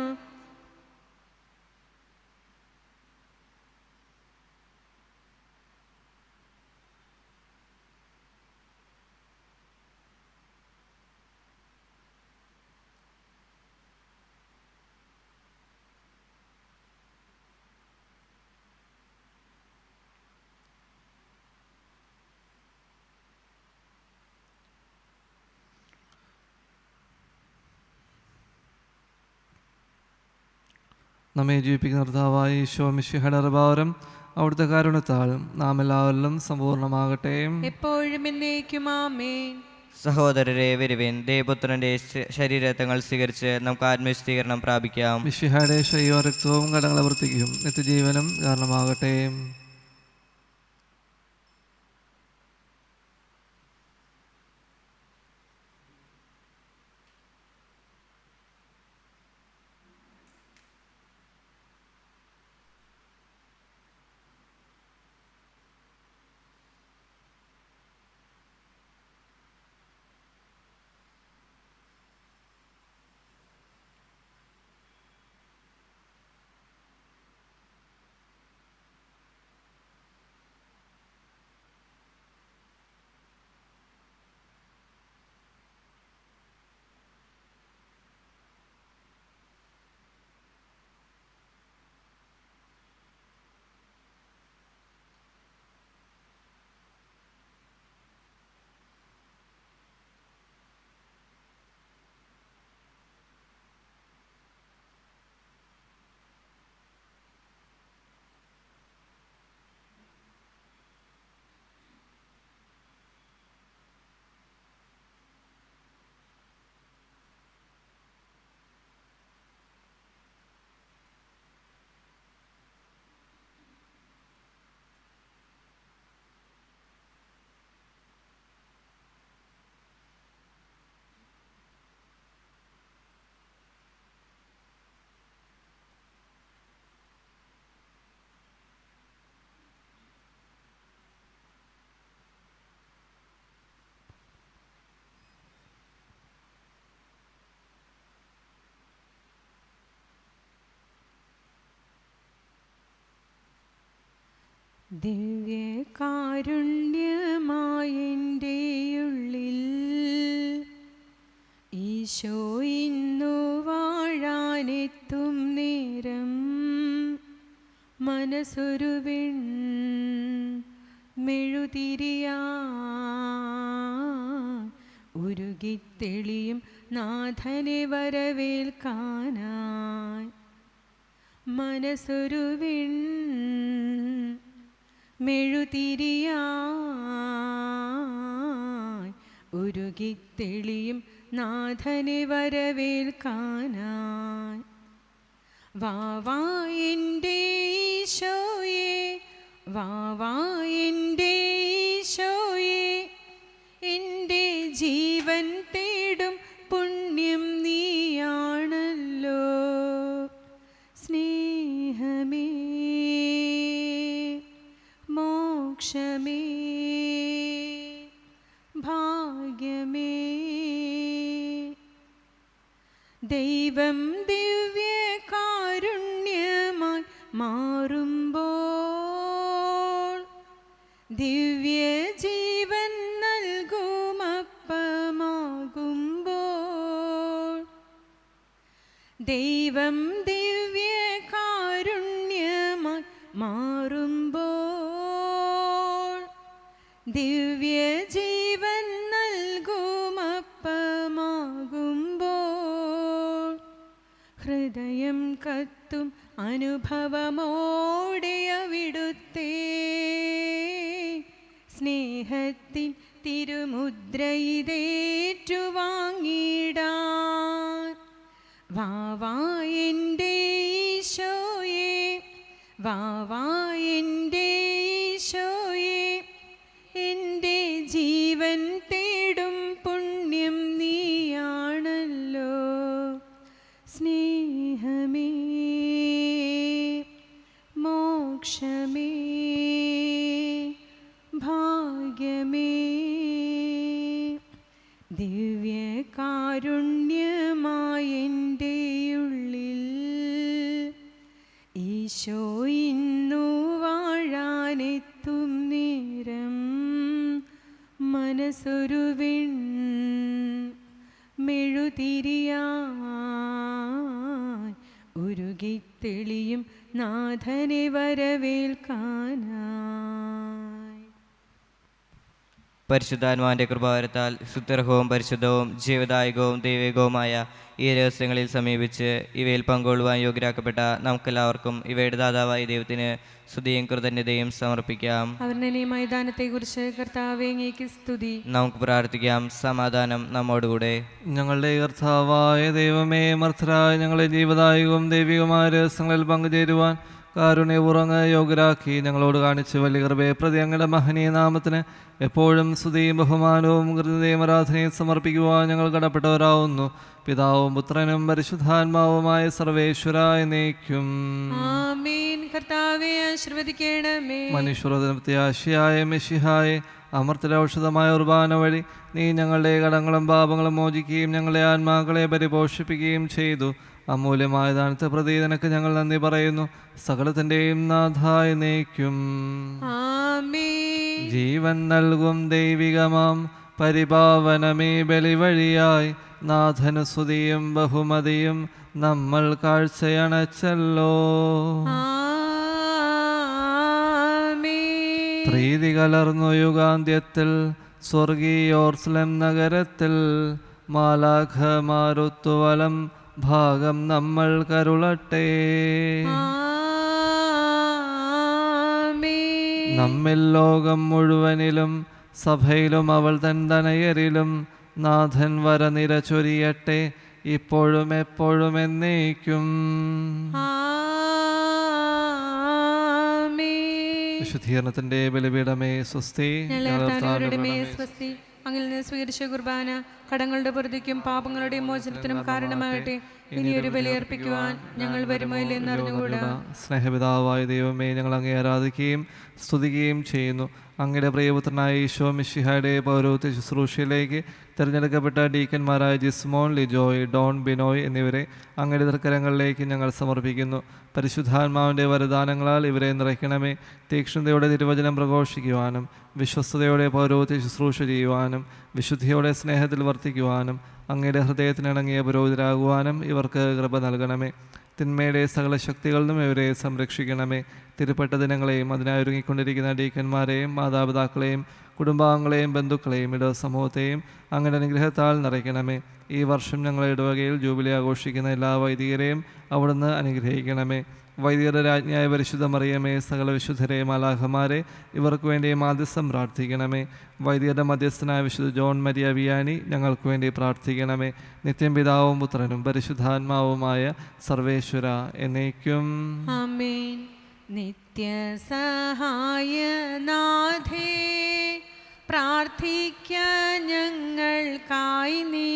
നമ്മെ ജീവിപ്പിക്കുന്ന കർത്താവായ ഈശോ മിശിഹായുടെ കൃപാവരം അവിടുത്തെ കാരുണ്യത്താൽ നാം എല്ലാവരിലും സമ്പൂർണ്ണമാകട്ടെ. എപ്പോഴും എന്നേക്കും ആമേൻ. സഹോദരരെ, വരുവിൻ, ദേവപുത്രന്റെ ശരീരത്തങ്ങൾ സ്വീകരിച്ച് നമുക്ക് ആത്മവിശുദ്ധീകരണം പ്രാപിക്കാം. മിശിഹായുടെ ശരീരവും രക്തവും കടങ്ങളെ വൃത്തിക്കും നിത്യജീവനും കാരണമാകട്ടെ. ദിവ്യകാരുണ്യമായെൻ്റെ ഉള്ളിൽ ഈശോ ഇന്നു വാഴാനേ വാഴാനെത്തും നേരം മനസ്സൊരു മെഴുതിരിയാ ഉരുകിത്തെളിയും നാഥനെ വരവേൽക്കാനായി. മനസ്സൊരു മെഴുതിരിയായി ഉരുകിത്തെളിയും നാഥനെ വരവേൽക്കാനായി. വാവാ എൻ്റെ ഈശോയേ, വാവാ എൻ്റെ ഈശോയേ, എൻ്റെ ജീവൻ തേടും പുണ്യം നീയാണല്ലോ. സ്നേഹമേ, മോക്ഷമേ, ഭാഗ്യമേ, ദൈവം ദിവ്യകാരുണ്യമായി മാറുമ്പോൾ ദിവ്യജീവൻ നൽകുമപ്പമാകുമ്പോൾ, ദൈവം ദിവ്യകാരുണ്യമായി മാറുമ്പോൾ ദിവ്യജീവൻ നൽകുമപ്പമാകുമ്പോൾ, ഹൃദയം കത്തും അനുഭവമോടെ അവിടുത്തെ സ്നേഹത്തിൻ തിരുമുദ്രയിതേറ്റുവാങ്ങിടാൻ. വാവാ എൻ്റെ ഈശോയേ, വാവാ എൻ്റെ ഈശോയേ, എൻ്റെ ജീവൻ തേടും പുണ്യം നീയാണല്ലോ. സ്നേഹമേ, മോക്ഷമേ, ഭാഗ്യമേ, ദിവ്യകാരുണ്യമായെൻ്റെ ഉള്ളിൽ ഈശോ ഇന്നു വാഴാനെത്തും നേരം മനസ്സൊരു മെഴുതിരിയായി ഉരുകിത്തെളിയും നാഥനെ വരവേൽക്കാനായി. പരിശുദ്ധാത്മാവിൻ്റെ കൃപാവരത്താൽ സുത്യർഹവും പരിശുദ്ധവും ജീവദായകവും ദൈവികവുമായ ഈ രഹസ്യങ്ങളിൽ സമീപിച്ച് ഇവയിൽ പങ്കുകൊള്ളുവാൻ യോഗ്യരാക്കപ്പെട്ട നമുക്കെല്ലാവർക്കും ഇവയുടെ ദാതാവായ ദൈവത്തിന് സ്തുതിയും കൃതജ്ഞതയും സമർപ്പിക്കാം. അവരുടെ മൈതാനത്തെക്കുറിച്ച് കർത്താവേ അങ്ങേക്ക് സ്തുതി. നമുക്ക് പ്രാർത്ഥിക്കാം. സമാധാനം നമ്മോടുകൂടെ. ഞങ്ങളുടെ കർത്താവായ ദൈവമേ, മർത്തരായ ഞങ്ങളെ ജീവദായകവും ദൈവികവുമായ രഹസ്യങ്ങളിൽ പങ്കുചേരുവാൻ കാരുണ്യപൂർവ്വം യോഗ്യരാക്കി ഞങ്ങളോട് കാണിച്ച് വലിയ കൃപയെ പ്രതി അങ്ങയുടെ മഹനീയ നാമത്തിന് എപ്പോഴും സ്തുതിയും ബഹുമാനവും കൃതയും ആരാധനയും സമർപ്പിക്കുവാൻ ഞങ്ങൾ കടപ്പെട്ടവരാവുന്നു. പിതാവും പുത്രനും പരിശുദ്ധാത്മാവുമായ സർവേശ്വര എന്നേക്കും ആമേൻ. കർത്താവേ ആശീർവദിക്കണമേ. മനുഷ്യപ്രത്യാശിയായ മെശിഹായെ, അമർത്തിലെ ഔഷധമായ കുർബാന വഴി നീ ഞങ്ങളുടെ കടങ്ങളും പാപങ്ങളും മോചിക്കുകയും ഞങ്ങളുടെ ആത്മാക്കളെ പരിപോഷിപ്പിക്കുകയും ചെയ്തു. അമൂല്യമായ ദാനത്തെ പ്രതി നിനക്ക് ഞങ്ങൾ നന്ദി പറയുന്നു. സകലത്തിൻ്റെയും നാഥായ എന്നേക്കും ആമേൻ. ജീവൻ നൽകും ദൈവികമാം പരിപാവനമേ ബലി വഴിയായി നാഥന് സ്തുതിയും ബഹുമതിയും നമ്മൾ കാഴ്ചയണച്ചല്ലോ. ആമേൻ. പ്രീതി കലർന്നു യുഗാന്ത്യത്തിൽ സ്വർഗീയോർസ്ലം നഗരത്തിൽ മാലാഖമാരുത്തുവലം ഭാഗം നമ്മൾ കരുളട്ടെ. ആമേൻ. നമ്മിൽ ലോകം മുഴുവനിലും സഭയിലും അവൾ തൻ തനയരിലും നാഥൻ വരനിര ചൊരിയട്ടെ, ഇപ്പോഴും എപ്പോഴും എന്നേക്കും. ആമേൻ. വിശുദ്ധീകരണത്തിന്റെ ബലിപീഠമേ സ്വസ്തി. സ്വസ്തി. അങ്ങിൽ നിന്ന് സ്വീകരിച്ച കുർബാന കടങ്ങളുടെ പൊറുതിക്കും പാപങ്ങളുടെ മോചനത്തിനും കാരണമാകട്ടെ. ഇനിയൊരു ബലിയർപ്പിക്കുവാൻ ഞങ്ങൾ വരുമോ ഇല്ലെന്ന് അറിഞ്ഞുകൂടാ. സ്നേഹപിതാവായ ദൈവമേ, ഞങ്ങൾ അങ്ങേ ആരാധിക്കുകയും സ്തുതിക്കുകയും ചെയ്യുന്നു. അങ്ങയുടെ പ്രിയപുത്രനായ ഈശോ മിശിഹായുടെ പൗരോഹിത്യ ശുശ്രൂഷയിലേക്ക് തിരഞ്ഞെടുക്കപ്പെട്ട ഡീക്കന്മാരായ ജിസ്മോൻ, ലിജോയ്, ഡോൺ, ബിനോയ് എന്നിവരെ അങ്ങയുടെ തൃക്കരങ്ങളിലേക്ക് ഞങ്ങൾ സമർപ്പിക്കുന്നു. പരിശുദ്ധാത്മാവിൻ്റെ വരദാനങ്ങളാൽ ഇവരെ നിറയ്ക്കണമേ. തീക്ഷ്ണതയോടെ തിരുവചനം പ്രഘോഷിക്കുവാനും വിശ്വസ്തയോടെ പൗരോഹിത്യ ശുശ്രൂഷ ചെയ്യുവാനും വിശുദ്ധിയോടെ സ്നേഹത്തിൽ വർത്തിക്കുവാനും അങ്ങയുടെ ഹൃദയത്തിനിണങ്ങിയ പുരോഹിതരാകുവാനും ഇവർക്ക് കൃപ നൽകണമേ. തിന്മയുടെ സകല ശക്തികളിൽ നിന്നും ഇവരെ സംരക്ഷിക്കണമേ. തിരുപ്പെട്ട ദിനങ്ങളെയും അതിനായി ഒരുങ്ങിക്കൊണ്ടിരിക്കുന്ന ഡീക്കന്മാരെയും മാതാപിതാക്കളെയും കുടുംബാംഗങ്ങളെയും ബന്ധുക്കളെയും ഇട സമൂഹത്തെയും അങ്ങയുടെ അനുഗ്രഹത്താൽ നിറയ്ക്കണമേ. ഈ വർഷം ഞങ്ങളുടെ ഇടവകയിൽ ജൂബിലി ആഘോഷിക്കുന്ന എല്ലാ വൈദികരെയും അവിടുന്ന് അനുഗ്രഹിക്കണമേ. വൈദികരുടെ രാജ്ഞിയായ പരിശുദ്ധ മറിയമേ, സകല വിശുദ്ധരെ മാലാഖമാരെ ഇവർക്ക് വേണ്ടി മാധ്യസ്ഥം പ്രാർത്ഥിക്കണമേ. വൈദികരുടെ മധ്യസ്ഥനായ വിശുദ്ധ ജോൺ മരിയ വിയാനി ഞങ്ങൾക്ക് വേണ്ടി പ്രാർത്ഥിക്കണമേ. നിത്യം പിതാവും പുത്രനും പരിശുദ്ധാത്മാവുമായ സർവേശ്വര എന്നേക്കും ആമേൻ. നിത്യസഹായനാഥേ, പ്രാർത്ഥിക്കാൻ ഞങ്ങൾക്കായി നീ,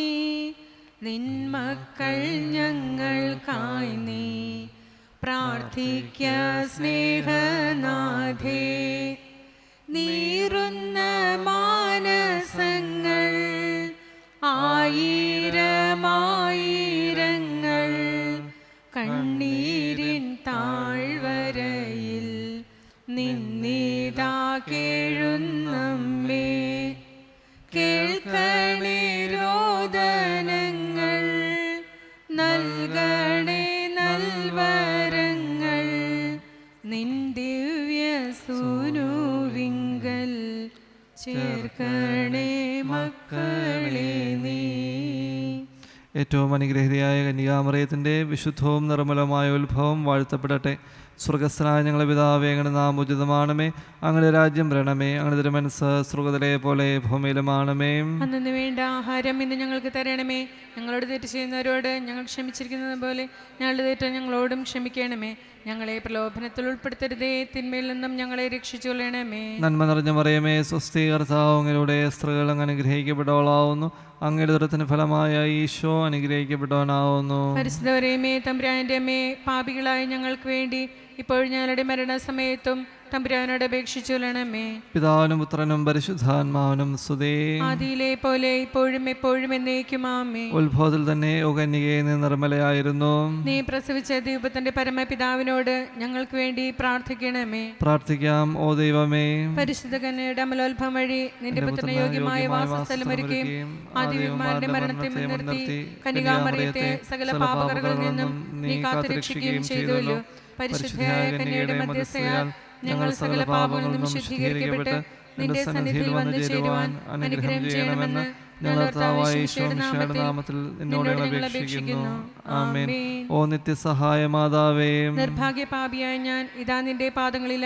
നിന്മക്കൾ ഞങ്ങൾക്കായി നീ പ്രാർത്ഥിക്ക സ്നേഹനാഥേ. നീറുന്ന മാനസങ്ങൾ ആയിരമായിരങ്ങൾ കണ്ണീരിൻ താഴ്വരയിൽ നിന്നിതാ കേഴുന്നമ്മേ. കേൾക്കണേ രോദനങ്ങൾ, നൽകണേ നൽവരങ്ങൾ, നിൻ ദിവ്യസൂനുവിങ്കൽ ചേർക്കണേ മക്കളെ നീ. ഏറ്റവും അനുഗ്രഹീതയായ കന്യകാമറിയത്തിൻ്റെ വിശുദ്ധവും നിർമ്മലമായ ഉത്ഭവം വാഴ്ത്തപ്പെടട്ടെ. സ്വർഗസ്ഥനായ ഞങ്ങളുടെ പിതാവേ, അങ്ങയുടെ നാമം ഉചിതമാണമേ. അങ്ങയുടെ രാജ്യം വരണമേ. അങ്ങയുടെ തിരുമനസ്സ് സ്വർഗ്ഗത്തിലെ പോലെ ഭൂമിയിലുമാണമേ. അന്നു വേണ്ട ആഹാരം ഇന്ന് ഞങ്ങൾക്ക് തരണമേ. ഞങ്ങളോട് തെറ്റ് ചെയ്യുന്നവരോട് ഞങ്ങൾ ക്ഷമിച്ചിരിക്കുന്നത് പോലെ ഞങ്ങളുടെ തെറ്റ് ഞങ്ങളോടും ക്ഷമിക്കണമേ. ഞങ്ങളെ പ്രലോഭനത്തിൽ ഉൾപ്പെടുത്തരുതേ, തിന്മയിൽ നിന്നും ഞങ്ങളെ രക്ഷിച്ചുകൊള്ളണമേ. നന്മ നിറഞ്ഞ മറിയമേ, സ്വസ്തി, കർത്താവ് അങ്ങയുടെ സ്ത്രീകൾ അങ്ങ് അനുഗ്രഹിക്കപ്പെട്ടവളാവുന്നു. അങ്ങയുടെ ദുരത്തിന് ഫലമായ ഈശോ അനുഗ്രഹിക്കപ്പെട്ടവനാവുന്നു. പരിശുദ്ധ മറിയമേ, തമ്പുരാന്റെ അമ്മേ, പാപികളായ ഞങ്ങൾക്ക് വേണ്ടി ഇപ്പോഴും ഞങ്ങളുടെ മരണസമയത്തും തമ്പുരാനോട് അപേക്ഷിച്ചുകൊള്ളണമേ. പിതാവിനും പുത്രനും പരിശുദ്ധാത്മാവിനും സ്തുതി. ആദിയിലെ പോലെ ഇപ്പോഴും എപ്പോഴും എന്നേക്കും ആമേൻ. ഉത്ഭവത്തിൽ തന്നെ ഓ കന്യകയെ നീ നിർമ്മലയായിരുന്നു. നീ പ്രസവിച്ച ദൈവത്തിന്റെ പരമപിതാവിനോട് ഞങ്ങൾക്ക് വേണ്ടി പ്രാർത്ഥിക്കണമേ. പ്രാർത്ഥിക്കാം. ഓ ദൈവമേ, പരിശുദ്ധ കന്യകയുടെ അമലോത്ഭവം വഴി നിന്റെ പുത്രന് യോഗ്യമായ വാസസ്ഥലം ഒരുക്കുകയും ആദിവ്യന്മാരുടെ മരണത്തെ മുൻനിർത്തി കന്യകാമറിയത്തെ സകല പാപകരകളിൽ നിന്നും നീ കാത്തുരക്ഷിക്കുകയും ചെയ്തുവല്ലോ. പരിശുദ്ധയായ കന്യകയുടെ മധ്യസ്ഥയാൽ ഞങ്ങൾ സകല പാപങ്ങളിൽ നിന്നും ശുദ്ധീകരിക്കപ്പെട്ട് നിന്റെ സന്നിധിയിൽ വന്നു ചേരുവാൻ അനുഗ്രഹം ചെയ്യണമെന്ന് ഞങ്ങളുടെ കർത്താവായ ഈശോയുടെ നാമത്തിൽ നിന്നോട് ഞങ്ങൾ അപേക്ഷിക്കുന്നു. ആമേൻ. ഓ നിത്യസഹായ മാതാവേ, നിർഭാഗ്യപാപിയായ ഞാൻ ഇതാ നിന്റെ പാദങ്ങളിൽ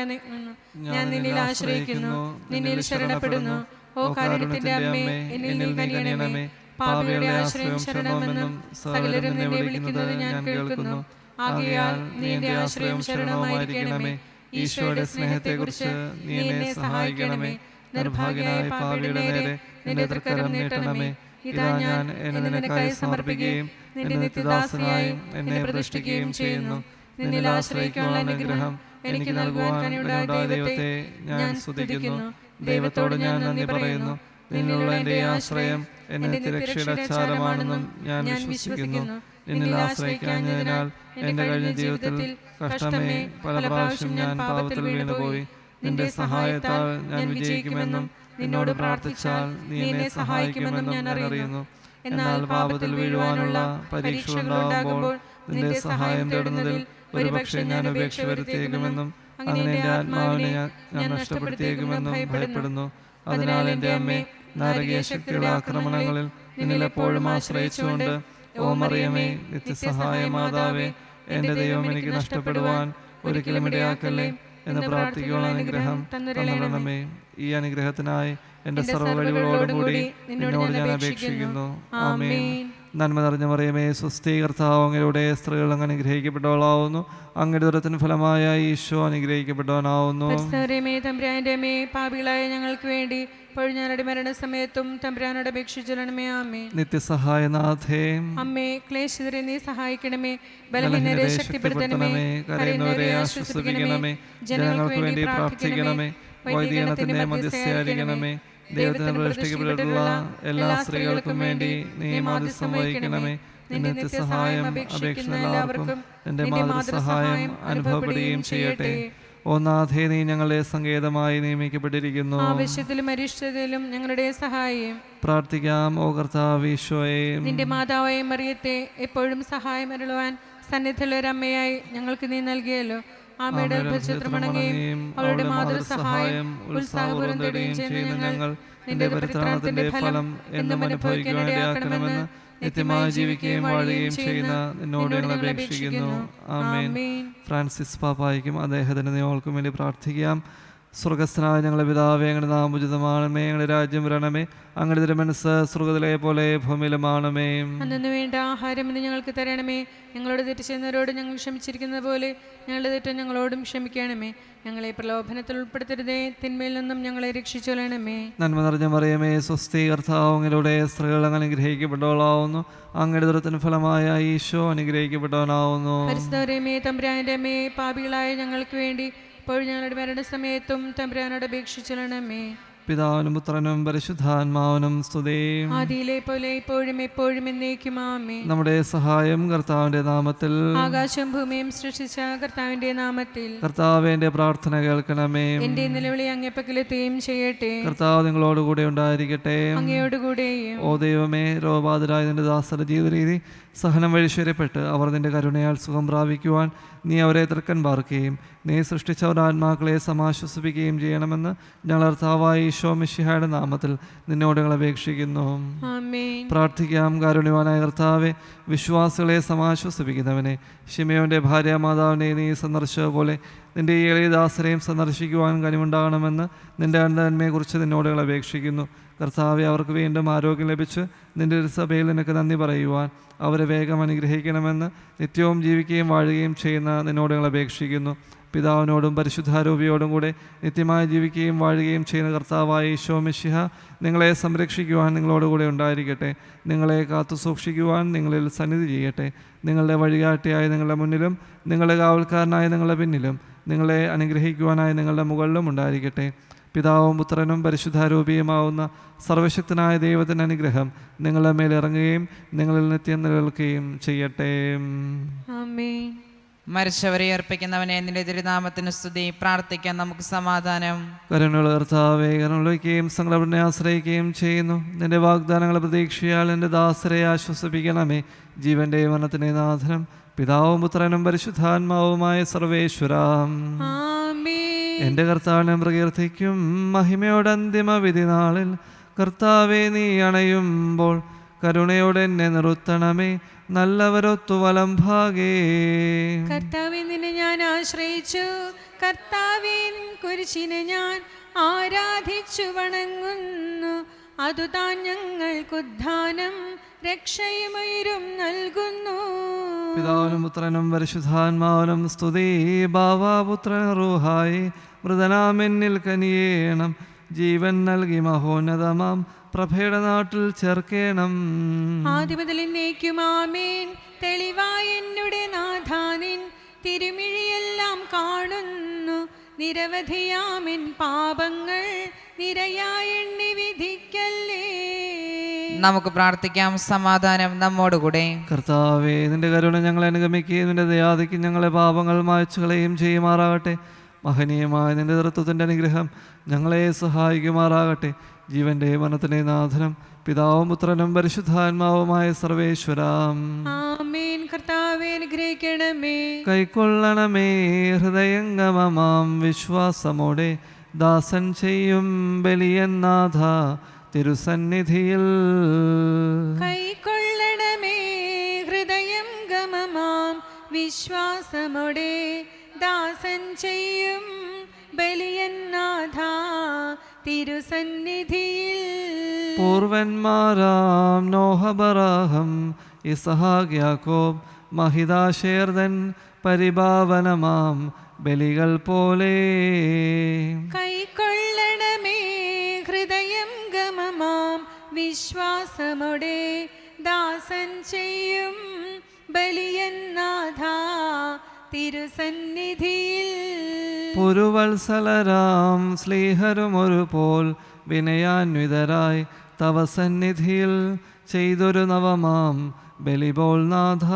ഞാൻ നിന്നിൽ ആശ്രയിക്കുന്നു, നിന്നിൽ ശരണപ്പെടുന്നു. ഓ കാരുണ്യത്തിന്റെ അമ്മേ, എന്നിൽ കനിയണമേ. പാപികളുടെ ആശ്രയം ശരണമെന്നും സകലരും നിന്നെ വിളിക്കുന്നത് ഞാൻ കേൾക്കുന്നു. ആകയാൽ നീ എന്റെ ആശ്രയം ശരണമായിരിക്കണമേ. ഈശോയുടെ സ്നേഹത്തെക്കുറിച്ച് നീ എന്നെ സഹായിക്കണമേ. നിർഭാഗ്യനായ പാപിയുടെ നേരെ നിന്റെ തൃക്കരം നീട്ടണമേ. ഇതാ ഞാൻ എന്നെ നിനക്കായി സമർപ്പിക്കുകയും നിന്റെ നിത്യദാസിയായും എന്നെ പ്രതിഷ്ഠിക്കുകയും ചെയ്യുന്നു. നിന്നിൽ ആശ്രയിക്കാനുള്ള അനുഗ്രഹം എനിക്ക് നൽകുവാൻ കനിവുണ്ടായ ദൈവത്തെ ഞാൻ സ്തുതിക്കുന്നു. ദൈവത്തോട് ഞാൻ നന്ദി പറയുന്നു. നിന്നിലുള്ള എന്റെ ആശ്രയം എന്റെ നിത്യരക്ഷയുടെ അച്ചാരമാണെന്നും ഞാൻ വിശ്വസിക്കുന്നു. നിന്നിൽ ആശ്രയിക്കാഞ്ഞതിനാൽ എന്റെ കഴിഞ്ഞ ജീവിതത്തിൽ കഷ്ടമേ, പല പ്രാവശ്യം ഞാൻ പാപത്തിൽ വീണുപോയി. നിന്റെ സഹായത്താൽ ഞാൻ വിജയിക്കുമെന്നും നിന്നോട് പ്രാർത്ഥിച്ചാൽ നീ എന്നെ സഹായിക്കുമെന്നും ഞാൻ അറിയുന്നു. എന്നാൽ പാപത്തിൽ വീഴുവാനുള്ള പരീക്ഷകളുണ്ടാകുമ്പോൾ നിന്റെ സഹായം തേടുന്നതിൽ ഒരുപക്ഷെ ഞാൻ ഉപേക്ഷ വരുത്തിയേക്കുമെന്നും അങ്ങനെ എന്റെ ആത്മാവിനെ ഞാൻ നഷ്ടപ്പെടുത്തിയേക്കുമെന്നും ഭയപ്പെടുന്നു. അതിനാൽ എന്റെ അമ്മേ, നാരകീയ ശക്തിയുടെ ആക്രമണങ്ങളിൽ നിന്നിൽ എപ്പോഴും ആശ്രയിച്ചുകൊണ്ട് ഓ മറിയമേ, നിത്യസഹായ മാതാവേ, എന്റെ ദൈവം എനിക്ക് നഷ്ടപ്പെടുവാൻ ഒരിക്കലും ഇടയാക്കല്ലേ എന്ന് പ്രാർത്ഥിക്കുവാൻ അനുഗ്രഹം തന്നിടണമേ. ഈ അനുഗ്രഹത്തിനായി എന്റെ സർവ്വവഴികളോടുകൂടി നിന്നോട് ഞാൻ അപേക്ഷിക്കുന്നു. ആമേൻ. നന്മ നിറഞ്ഞ മറിയമേ, സ്വസ്തി, കർത്താവ് അങ്ങയുടെ സ്ത്രീകൾ അങ്ങ് അനുഗ്രഹിക്കപ്പെട്ടവളാവുന്നു. അങ്ങയുടെ ദുരത്തിന് ഫലമായ ഈശോ അനുഗ്രഹിക്കപ്പെട്ടവനാവുന്നു. തമ്പുരാന്റെ അമ്മേ, പാപികളായ ഞങ്ങൾക്ക് വേണ്ടി ഇപ്പോഴും ഞങ്ങളുടെ മരണസമയത്തും തമ്പുരാനോട് അപേക്ഷിച്ചുകൊള്ളണമേ. ആമേൻ. നിത്യസഹായനാഥേ, അമ്മേ, ക്ലേശിതരെ നീ സഹായിക്കണമേ. ബലഹീനരെ ശക്തിപ്പെടുത്തണമേ. കരയുന്നവരെ ആശ്വസിപ്പിക്കണമേ. ജനങ്ങൾക്ക് വേണ്ടി പ്രാർത്ഥിക്കണമേ. വൈദികണത്തിന്റെ മധ്യസ്ഥയായിരിക്കണമേ. ദൈവത്തിന് പ്രതിഷ്ഠിക്കപ്പെട്ടിട്ടുള്ള എല്ലാ സ്ത്രീകൾക്കും വേണ്ടി നീ മാധ്യസ്ഥം വഹിക്കണമേ. നിന്റെ നിത്യസഹായം അപേക്ഷിക്കുന്ന എല്ലാവർക്കും നിന്റെ മാതൃസഹായം അനുഭവപ്പെടുകയും ചെയ്യട്ടെ. ഓ നാഥേ, നീ ഞങ്ങളുടെ സങ്കേതമായി നിയമിക്കപ്പെട്ടിരിക്കുന്നു. ആവശ്യത്തിലും അരിഷ്ടതയിലും ഞങ്ങളുടെ സഹായം. പ്രാർത്ഥിക്കാം. ഓ കർത്താവ് ഈശോയെ, നിന്റെ മാതാവായ മറിയത്തെ എപ്പോഴും സഹായം അരുളുവാൻ സന്നിധിയുള്ളൊരമ്മയായി ഞങ്ങൾക്ക് നീ നൽകിയല്ലോ. അമ്മയുടെ അത്ഭുതചിത്രമണങ്ങുകയും അവളുടെ മാതൃസഹായം ഉത്സാഹപൂർവ്വം തേടുകയും ചെയ്യുന്ന ഞങ്ങൾ നിന്റെ പരിത്രാണത്തിന്റെ ഫലം എന്നും അനുഭവിക്കാനിടയാക്കണമെന്ന് നിത്യമായി ജീവിക്കുകയും വാഴുകയും ചെയ്യുന്ന നിന്നോട് ഞങ്ങൾ അപേക്ഷിക്കുന്നു. ആമേൻ. ഫ്രാൻസിസ് പാപ്പായ്ക്കും അദ്ദേഹത്തിന്റെ നിയമങ്ങൾക്കും വേണ്ടി പ്രാർത്ഥിക്കാം. സ്വർഗസ്ഥനായ ഞങ്ങളുടെ പിതാവേ, അങ്ങയുടെ നാമം ഉചിതമാണമേ, ഞങ്ങളുടെ രാജ്യം വരണമേ, അങ്ങയുടെ തിരുമനസ്സ് സ്വർഗ്ഗത്തിലെ പോലെ ഭൂമിയിലുമാണമേ. അന്നു വേണ്ട ആഹാരം ഇന്ന് ഞങ്ങൾക്ക് തരണമേ. ഞങ്ങളോട് തെറ്റ് ചെയ്യുന്നവരോട് ഞങ്ങൾ ക്ഷമിച്ചിരിക്കുന്നത് പോലെ ഞങ്ങളുടെ തെറ്റ് ഞങ്ങളോടും ക്ഷമിക്കണമേ. ഞങ്ങളെ പ്രലോഭനത്തിൽ ഉൾപ്പെടുത്തരുതേ, തിന്മയിൽ നിന്നും ഞങ്ങളെ രക്ഷിച്ചൊള്ളണമേ. നന്മ നിറഞ്ഞ മറിയമേ, സ്വസ്തി, കർത്താവ് അങ്ങയുടെ സ്ത്രീകൾ അങ്ങ് അനുഗ്രഹിക്കപ്പെട്ടവളാവുന്നു. അങ്ങയുടെ ദുരത്തിന് ഫലമായ ഈശോ അനുഗ്രഹിക്കപ്പെട്ടവനാവുന്നു. പരിശുദ്ധമേ, തമ്പുരാന്റെ അമ്മേ, പാപികളായ ഞങ്ങൾക്ക് വേണ്ടി ഇപ്പോൾ ഞങ്ങളുടെ മരണസമയത്തും തമ്പുരാനോട് അപേക്ഷിച്ചൊള്ളണമേ. പിതാവിനും പുത്രനും പരിശുദ്ധാത്മാവിനും സ്തുതി. ആദിയിലെ പോലെ ഇപ്പോഴും എപ്പോഴും എന്നേക്കും ആമേൻ. നമ്മുടെ സഹായം കർത്താവിന്റെ നാമത്തിൽ. ആകാശവും ഭൂമിയും സൃഷ്ടിച്ച കർത്താവിന്റെ നാമത്തിൽ. കർത്താവേ, എന്റെ പ്രാർത്ഥന കേൾക്കണമേ. എന്റെ നിലവിളി അങ്ങേ പക്കലെത്തുകയും ചെയ്യട്ടെ. കർത്താവ് നിങ്ങളോടുകൂടെ ഉണ്ടായിരിക്കട്ടെ. അങ്ങയോടുകൂടെയും. ഓ ദൈവമേ, രോഗബാധിതരായ നിന്റെ ദാസരുടെ ജീവിത രീതി സഹനം വഴിശ്വര്യപ്പെട്ട് അവർ നിന്റെ കരുണയാൽ സുഖം പ്രാപിക്കുവാൻ നീ അവരെ തൃക്കൻ പാർക്കുകയും നീ സൃഷ്ടിച്ചവരുടെ ആത്മാക്കളെ സമാശ്വസിപ്പിക്കുകയും ചെയ്യണമെന്ന് ഞങ്ങൾ കർത്താവായ ഈശോ മിശിഹായുടെ നാമത്തിൽ നിന്നോട് ഞങ്ങൾ അപേക്ഷിക്കുന്നു. ആമേൻ. പ്രാർത്ഥിക്കാം. കാരുണ്യവാനായ കർത്താവെ, വിശ്വാസികളെ സമാശ്വസിപ്പിക്കുന്നവനെ, ശിമയോന്റെ ഭാര്യ മാതാവിനെ നീ സന്ദർശിച്ചതുപോലെ നിന്റെ ഈ എളിയദാസരെയും സന്ദർശിക്കുവാൻ കനിവുണ്ടാകണമെന്ന് നിന്റെ അനന്തന്മയെക്കുറിച്ച് നിന്നോട് ഞങ്ങൾ അപേക്ഷിക്കുന്നു. കർത്താവെ, അവർക്ക് വീണ്ടും ആരോഗ്യം ലഭിച്ച് നിന്റെ സഭയിൽ നിനക്ക് നന്ദി പറയുവാൻ അവരെ വേഗം അനുഗ്രഹിക്കണമെന്ന് നിത്യവും ജീവിക്കുകയും വാഴുകയും ചെയ്യുന്ന നിന്നോട് ഞങ്ങൾ അപേക്ഷിക്കുന്നു. പിതാവിനോടും പരിശുദ്ധാരൂപിയോടും കൂടെ നിത്യമായി ജീവിക്കുകയും വാഴുകയും ചെയ്യുന്ന കർത്താവായ ഈശോ മിശിഹ നിങ്ങളെ സംരക്ഷിക്കുവാൻ നിങ്ങളോടുകൂടെ ഉണ്ടായിരിക്കട്ടെ. നിങ്ങളെ കാത്തു സൂക്ഷിക്കുവാൻ നിങ്ങളിൽ സന്നിധി ചെയ്യട്ടെ. നിങ്ങളുടെ വഴികാട്ടിയായ നിങ്ങളുടെ മുന്നിലും നിങ്ങളുടെ കാവൽക്കാരനായ നിങ്ങളുടെ പിന്നിലും നിങ്ങളെ അനുഗ്രഹിക്കുവാനായി നിങ്ങളുടെ മുകളിലും ഉണ്ടായിരിക്കട്ടെ. പിതാവും പുത്രനും പരിശുദ്ധാരൂപിയുമാവുന്ന സർവശക്തനായ ദൈവത്തിൻ്റെ അനുഗ്രഹം നിങ്ങളുടെ മേൽ ഇറങ്ങുകയും നിങ്ങളിൽ നിത്യം നിലനിൽക്കുകയും ചെയ്യട്ടെ. ആമേൻ. മരിച്ചവരെ അർപ്പിക്കുന്നവനെ നിന്റെ തിരുനാമത്തിന് സ്തുതി. പ്രാർത്ഥിക്കാൻ നമുക്ക് സമാധാനം. കരുണയുള്ള കർത്താവേ, കരുണയ്ക്കുകയും സങ്കടപ്പെടനെ ആശ്രയിക്കുകയും ചെയ്യുന്നു. നിന്റെ വാഗ്ദാനങ്ങളെ പ്രതീക്ഷയാൽ എൻ്റെ ദാസരെ ആശ്വസിപ്പിക്കണമേ. ജീവന്റെ മരണത്തിൻ്റെ നാഥനും പിതാവും പുത്രനും പരിശുദ്ധാത്മാവുമായ സർവേശ്വരാം. എൻ്റെ കർത്താവിനെ പ്രകീർത്തിക്കും മഹിമയുടെ അന്തിമ വിധി നാളിൽ. കർത്താവെ, നീ അണയുമ്പോൾ കരുണയോടെ എന്നെ നിർത്തണമേ. നല്ലവരൊത്തു വലം ഭാഗേ. കർത്താവേ, നിന്നെ ഞാൻ ആശ്രയിച്ചു. കർത്താവേ, കുരിശിനെ ഞാൻ ആരാധിച്ചു വണങ്ങുന്നു. അതുതാൻ ഞങ്ങൾക്കുദ്ധാനം രക്ഷയുമയിരും നൽകുന്നു. പിതാവിനും പുത്രനും പരിശുദ്ധാത്മാവിനും സ്തുതി. ബാവാപുത്രൻ റൂഹായി മൃതനാമെന്നിൽ കനിയേണം. ജീവൻ നൽകി മഹോന്നതമാം പ്രഭയുടെ നാട്ടിൽ ചേർക്കേണം. ആദിമുതൽ എന്നേക്കും ആമേൻ. തെളിവായ എന്നുടെ നാഥാനിൻ തിരുമിഴിയെല്ലാം കാണുന്നു. നിരവധിയാമിൻ പാപങ്ങൾ നിരയായി എണ്ണി വിധിക്കല്ലേ. നമുക്ക് പ്രാർത്ഥിക്കാം. സമാധാനം നമ്മോടുകൂടെ. കർത്താവേ, നിന്റെ കരുണ ഞങ്ങളെ അനുഗമിക്കുകയും നിന്റെ ദയാദിക്ക് ഞങ്ങളെ പാപങ്ങൾ മായ്ച്ചു കളയുകയും ചെയ്യുമാറാകട്ടെ. മഹനീയമായ നിന്റെ തൃത്വത്തിൻ്റെ അനുഗ്രഹം ഞങ്ങളെ സഹായിക്കുമാറാകട്ടെ. ജീവന്റെ മരണത്തിൻ്റെ നാഥനും പിതാവും പുത്രനും പരിശുദ്ധാത്മാവുമായ സർവേശ്വരാം. ആമേൻ. കർത്താവേ, അനുഗ്രഹിക്കണമേ. കൈക്കൊള്ളണമേ ഹൃദയംഗമമാം വിശ്വാസമോടെ ദാസൻ ചെയ്യും ബലിയന്നാഥ തിരുസന്നിധിയിൽ. കൈക്കൊള്ളണമേ ഹൃദയം ഗമമാം വിശ്വാസമോടെ ദാസൻ ചെയ്യും ബലിയന്നാഥ തിരുസന്നിധിയിൽ. പൂർവന്മാരാം നോഹബറാഹം ഇസഹാക്ക് യാക്കോബ് മഹിതാശേർദൻ പരിഭാവനമാം ബലികൾ പോലെ. കൈക്കൊള്ളണമേ ഹൃദയം ഗമമാം വിശ്വാസമോടെ ദാസൻ ചെയ്യും ബലിയന്നാഥ തിരുസന്നിധിയിൽ. പുരുവത്സലരാം സ്ലീഹരുമൊരു പോൽ വിനയാന്വിതരായി തവ സന്നിധിയിൽ ചെയ്തൊരു നവമാം ബലിപോൽ നാഥ.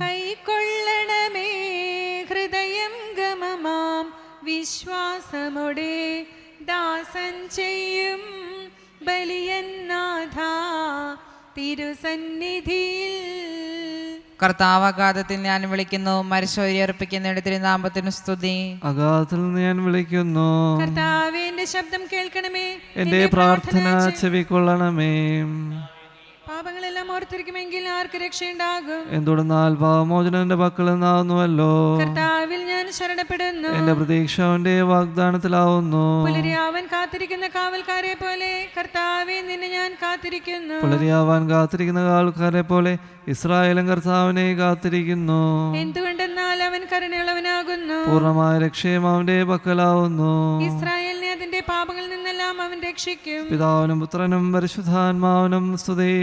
കൈക്കൊള്ളണമേ ഹൃദയം ഗമമാം വിശ്വാസമോടെ ദാസൻ ചെയ്യും ബലിയന്നാഥ തിരുസന്നിധിയിൽ. കർത്താവ് അഗാധത്തിൽ ഞാൻ വിളിക്കുന്നു, മരിച്ചവരെ അർപ്പിക്കുന്ന തിരുനാമത്തിന് സ്തുതി. അഗാധത്തിൽ നിന്ന് ഞാൻ വിളിക്കുന്നു, കർത്താവേ എന്റെ ശബ്ദം കേൾക്കണമേ, എന്റെ പ്രാർത്ഥന ചെവിക്കൊള്ളണമേ. പാപങ്ങളെല്ലാം ഓർത്തിരിക്കുമെങ്കിൽ ആർക്ക് രക്ഷയുണ്ടാകും? എന്തുടന്നാൽ പാപമോചനന്റെ പക്കൽ നിന്നാവുന്നുവല്ലോ. കർത്താവിൽ ഞാൻ ശരണപ്പെടുന്നു, എന്റെ പ്രതീക്ഷ അവന്റെ വാഗ്ദാനത്തിലാവുന്നു. പുലരിയാവൻ കാത്തിരിക്കുന്ന കാവൽക്കാരെ പോലെ കർത്താവെ നിന്നെ ഞാൻ കാത്തിരിക്കുന്നു. പുലരിയാവാൻ കാത്തിരിക്കുന്ന കാവൽക്കാരെ പോലെ ഇസ്രായേലും കർത്താവിനെ കാത്തിരിക്കുന്നു. എന്തുകൊണ്ടെന്നാൽ അവൻ കരുണയുള്ളവനാകുന്നു, പൂർണ്ണമായ രക്ഷയും അവന്റെ പക്കലാവുന്നു. ഇസ്രായേലിനെ അതിന്റെ പാപങ്ങളിൽ നിന്നെല്ലാം അവൻ രക്ഷിക്കും. പിതാവിനും പുത്രനും പരിശുദ്ധാത്മാവിനും സ്തുതി.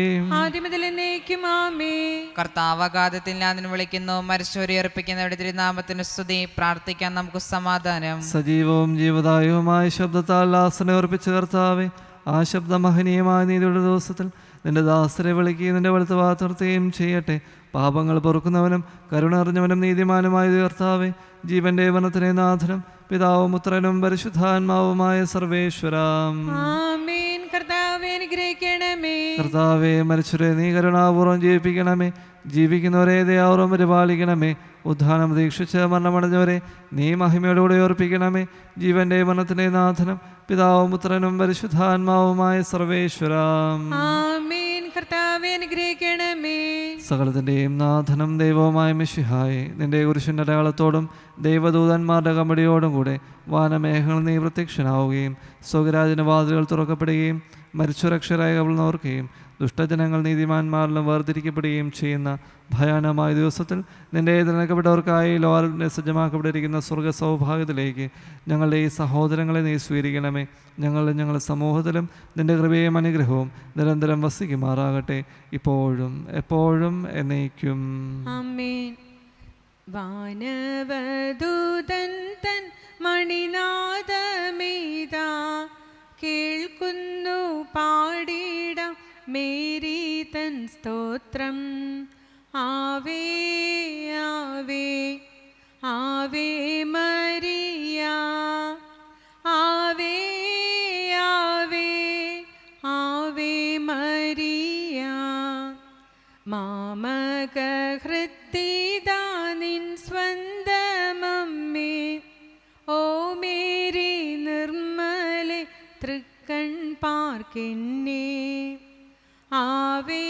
ആദ്യം മുതൽ എന്നേക്കും ആമേൻ. കർത്താവ് അഗാധത്തിൽ ഞാൻ വിളിക്കുന്നു, മരിച്ചവരെ അർപ്പിക്കുന്ന തിരുനാമത്തിന് സ്തുതി. പ്രാർത്ഥിക്കാൻ നമുക്ക് സമാധാനം. സജീവവും ജീവദായകവുമായ ശബ്ദത്താൽ ദാസനെ ഉറപ്പിച്ച കർത്താവേ, ആ ശബ്ദമഹനീയമായ നീതിയുടെ ദിവസത്തിൽ നിന്റെ ദാസരെ വിളിക്കുകയും നിന്റെ വലത്ത് വാർത്തയും ചെയ്യട്ടെ. പാപങ്ങൾ പൊറുക്കുന്നവനും കരുണ അറിഞ്ഞവനും നീതിമാനുമായ കർത്താവേ, ജീവന്റെ വനത്തിനെ നാഥനും പിതാവും പുത്രനും പരിശുദ്ധാത്മാവുമായ സർവേശ്വരാം. ആമേൻ. കർത്താവേ അനുഗ്രഹിക്കണമേ. കർത്താവേ, മരിച്ചവരെ നീ കരുണാപൂർവ്വം ജീവിപ്പിക്കണമേ. ജീവിക്കുന്നവരെ ദയാപൂർവ്വം പരിപാലിക്കണമേ. ഉദ്ധാനം പ്രതീക്ഷിച്ച് മരണമടഞ്ഞവരെ നീ മഹിമയോടുകൂടി ഓർപ്പിക്കണമേ. ജീവന്റെ മരണത്തിൻ്റെ നാഥനും പിതാവും പുത്രനും പരിശുദ്ധാത്മാവുമായ സർവേശ്വരാം. ആമേൻ. കർത്താവേ അനുഗ്രഹിക്കണമേ. സകലത്തിൻ്റെയും നാഥനും ദൈവവുമായ മിശിഹായെ, നിന്റെ കുരിശിൻ്റെ അടയാളത്തോടും ദൈവദൂതന്മാരുടെ കമ്പടിയോടും കൂടെ വാനമേഘങ്ങൾ നീ പ്രത്യക്ഷനാവുകയും സ്വർഗ്ഗരാജ്യത്തിൻ്റെ വാതിലുകൾ തുറക്കപ്പെടുകയും മരിച്ചുരക്ഷരായി കവിളുന്നവർക്കുകയും ദുഷ്ടജനങ്ങൾ നീതിമാന്മാരിലും വേർതിരിക്കപ്പെടുകയും ചെയ്യുന്ന ഭയാനകമായ ദിവസത്തിൽ നിന്റെ തിരഞ്ഞെടുക്കപ്പെട്ടവർക്കായി ലോകത്തിൻ്റെ സജ്ജമാക്കപ്പെട്ടിരിക്കുന്ന സ്വർഗ്ഗ സൗഭാഗ്യത്തിലേക്ക് ഞങ്ങളുടെ ഈ സഹോദരങ്ങളെ നീ സ്വീകരിക്കണമേ. ഞങ്ങളുടെ സമൂഹത്തിലും നിന്റെ കൃപയും അനുഗ്രഹവും നിരന്തരം വസിക്കുമാറാകട്ടെ, ഇപ്പോഴും എപ്പോഴും എന്നേക്കും. ആമേൻ. വാനവദൂതൻ തൻ മണിനാദമേതാ കേൾക്കുന്നു, പാടിടാം മേരി തൻ സ്തോത്രം. ആവേ ആവേ ആവേ മരിയ, ആവേ ആവേ ആവേ മരിയ. മാമക ഹൃത്തിദാ നിൻ സ്വന്തമമ്മേ, ഓ മേരി നിർമ്മലെ തൃക്കൺ പാർക്കെന്നെ. ആവേ